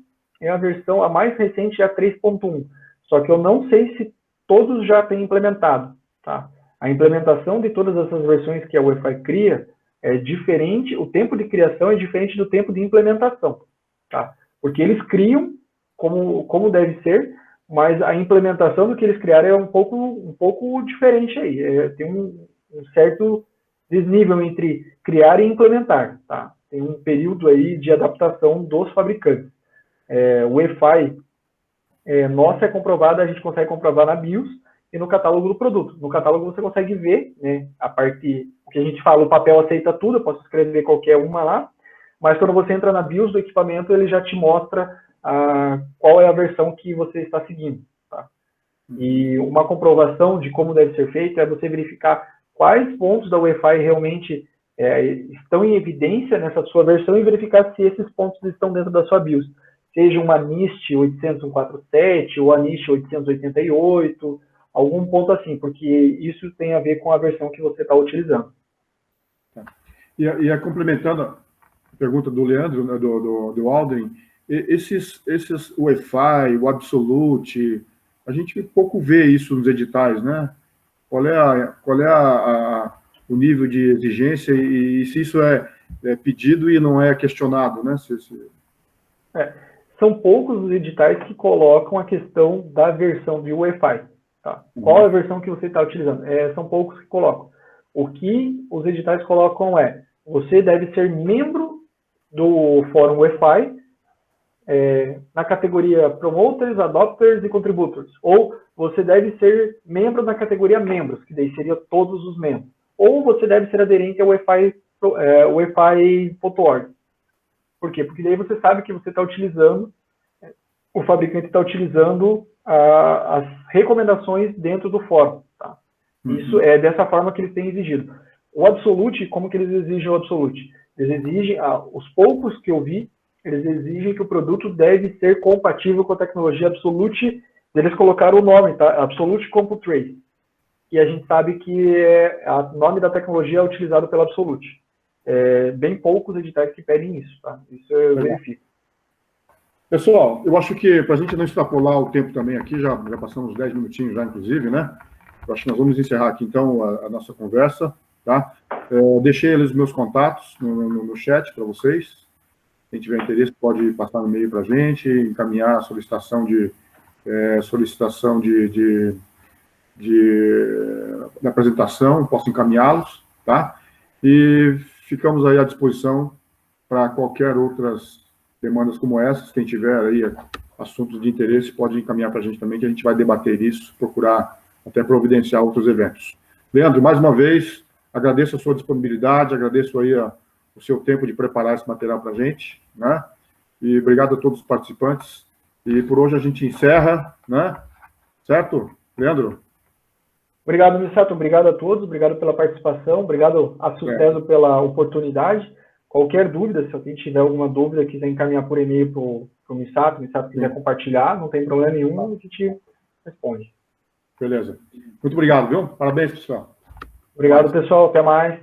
a versão, a mais recente é a 3.1. Só que eu não sei se todos já têm implementado. Tá? A implementação de todas essas versões que a Wi-Fi cria é diferente, o tempo de criação é diferente do tempo de implementação. Tá? Porque eles criam como deve ser, mas a implementação do que eles criaram é um pouco diferente aí. Tem um certo desnível entre criar e implementar. Tá? Tem um período aí de adaptação dos fabricantes. O Wi-Fi nossa é comprovada, a gente consegue comprovar na BIOS e no catálogo do produto. No catálogo você consegue ver, né, a parte que a gente fala, o papel aceita tudo, eu posso escrever qualquer uma lá, mas quando você entra na BIOS do equipamento, ele já te mostra qual é a versão que você está seguindo. Tá? E uma comprovação de como deve ser feito é você verificar quais pontos da Wi-Fi realmente estão em evidência nessa sua versão e verificar se esses pontos estão dentro da sua BIOS. Seja uma NIST 800.147 ou a NIST 888, algum ponto assim, porque isso tem a ver com a versão que você está utilizando. E complementando a pergunta do Leandro, né, do Aldrin, esses Wi-Fi, o Absolute, a gente pouco vê isso nos editais, né? Qual é o nível de exigência e se isso é pedido e não é questionado, né? São poucos os editais que colocam a questão da versão de Wi-Fi. Tá? Qual é a versão que você está utilizando? São poucos que colocam. O que os editais colocam você deve ser membro do fórum Wi-Fi na categoria Promoters, Adopters e Contributors. Ou você deve ser membro na categoria Membros, que daí seria todos os membros. Ou você deve ser aderente ao Wi-Fi.org. Por quê? Porque daí você sabe que você está utilizando, o fabricante está utilizando as recomendações dentro do fórum. Tá? Isso é dessa forma que eles têm exigido. O Absolute, como que eles exigem o Absolute? Eles exigem, os poucos que eu vi, eles exigem que o produto deve ser compatível com a tecnologia Absolute. Eles colocaram o nome, tá? Absolute CompuTrace. E a gente sabe que o nome da tecnologia é utilizado pela Absolute. Bem poucos editais que pedem isso, tá? Isso eu verifico. Pessoal, eu acho que, para a gente não extrapolar o tempo também aqui, já passamos 10 minutinhos já, inclusive, né? Eu acho que nós vamos encerrar aqui, então, a nossa conversa, tá? Deixei os meus contatos no chat para vocês. Quem tiver interesse pode passar no e-mail para a gente, encaminhar a solicitação de apresentação, posso encaminhá-los, tá? E ficamos aí à disposição para qualquer outras demandas como essas. Quem tiver aí assuntos de interesse pode encaminhar para a gente também, que a gente vai debater isso, procurar até providenciar outros eventos. Leandro, mais uma vez, agradeço a sua disponibilidade, agradeço aí o seu tempo de preparar esse material para a gente, né? E obrigado a todos os participantes. E por hoje a gente encerra, né? Certo, Leandro? Obrigado, Missato. Obrigado a todos. Obrigado pela participação. Obrigado a Sucesso pela oportunidade. Qualquer dúvida, se alguém tiver alguma dúvida, quiser encaminhar por e-mail para o Missato quiser compartilhar, não tem problema nenhum, a gente responde. Beleza. Muito obrigado, viu? Parabéns, pessoal. Obrigado, pessoal. Até mais.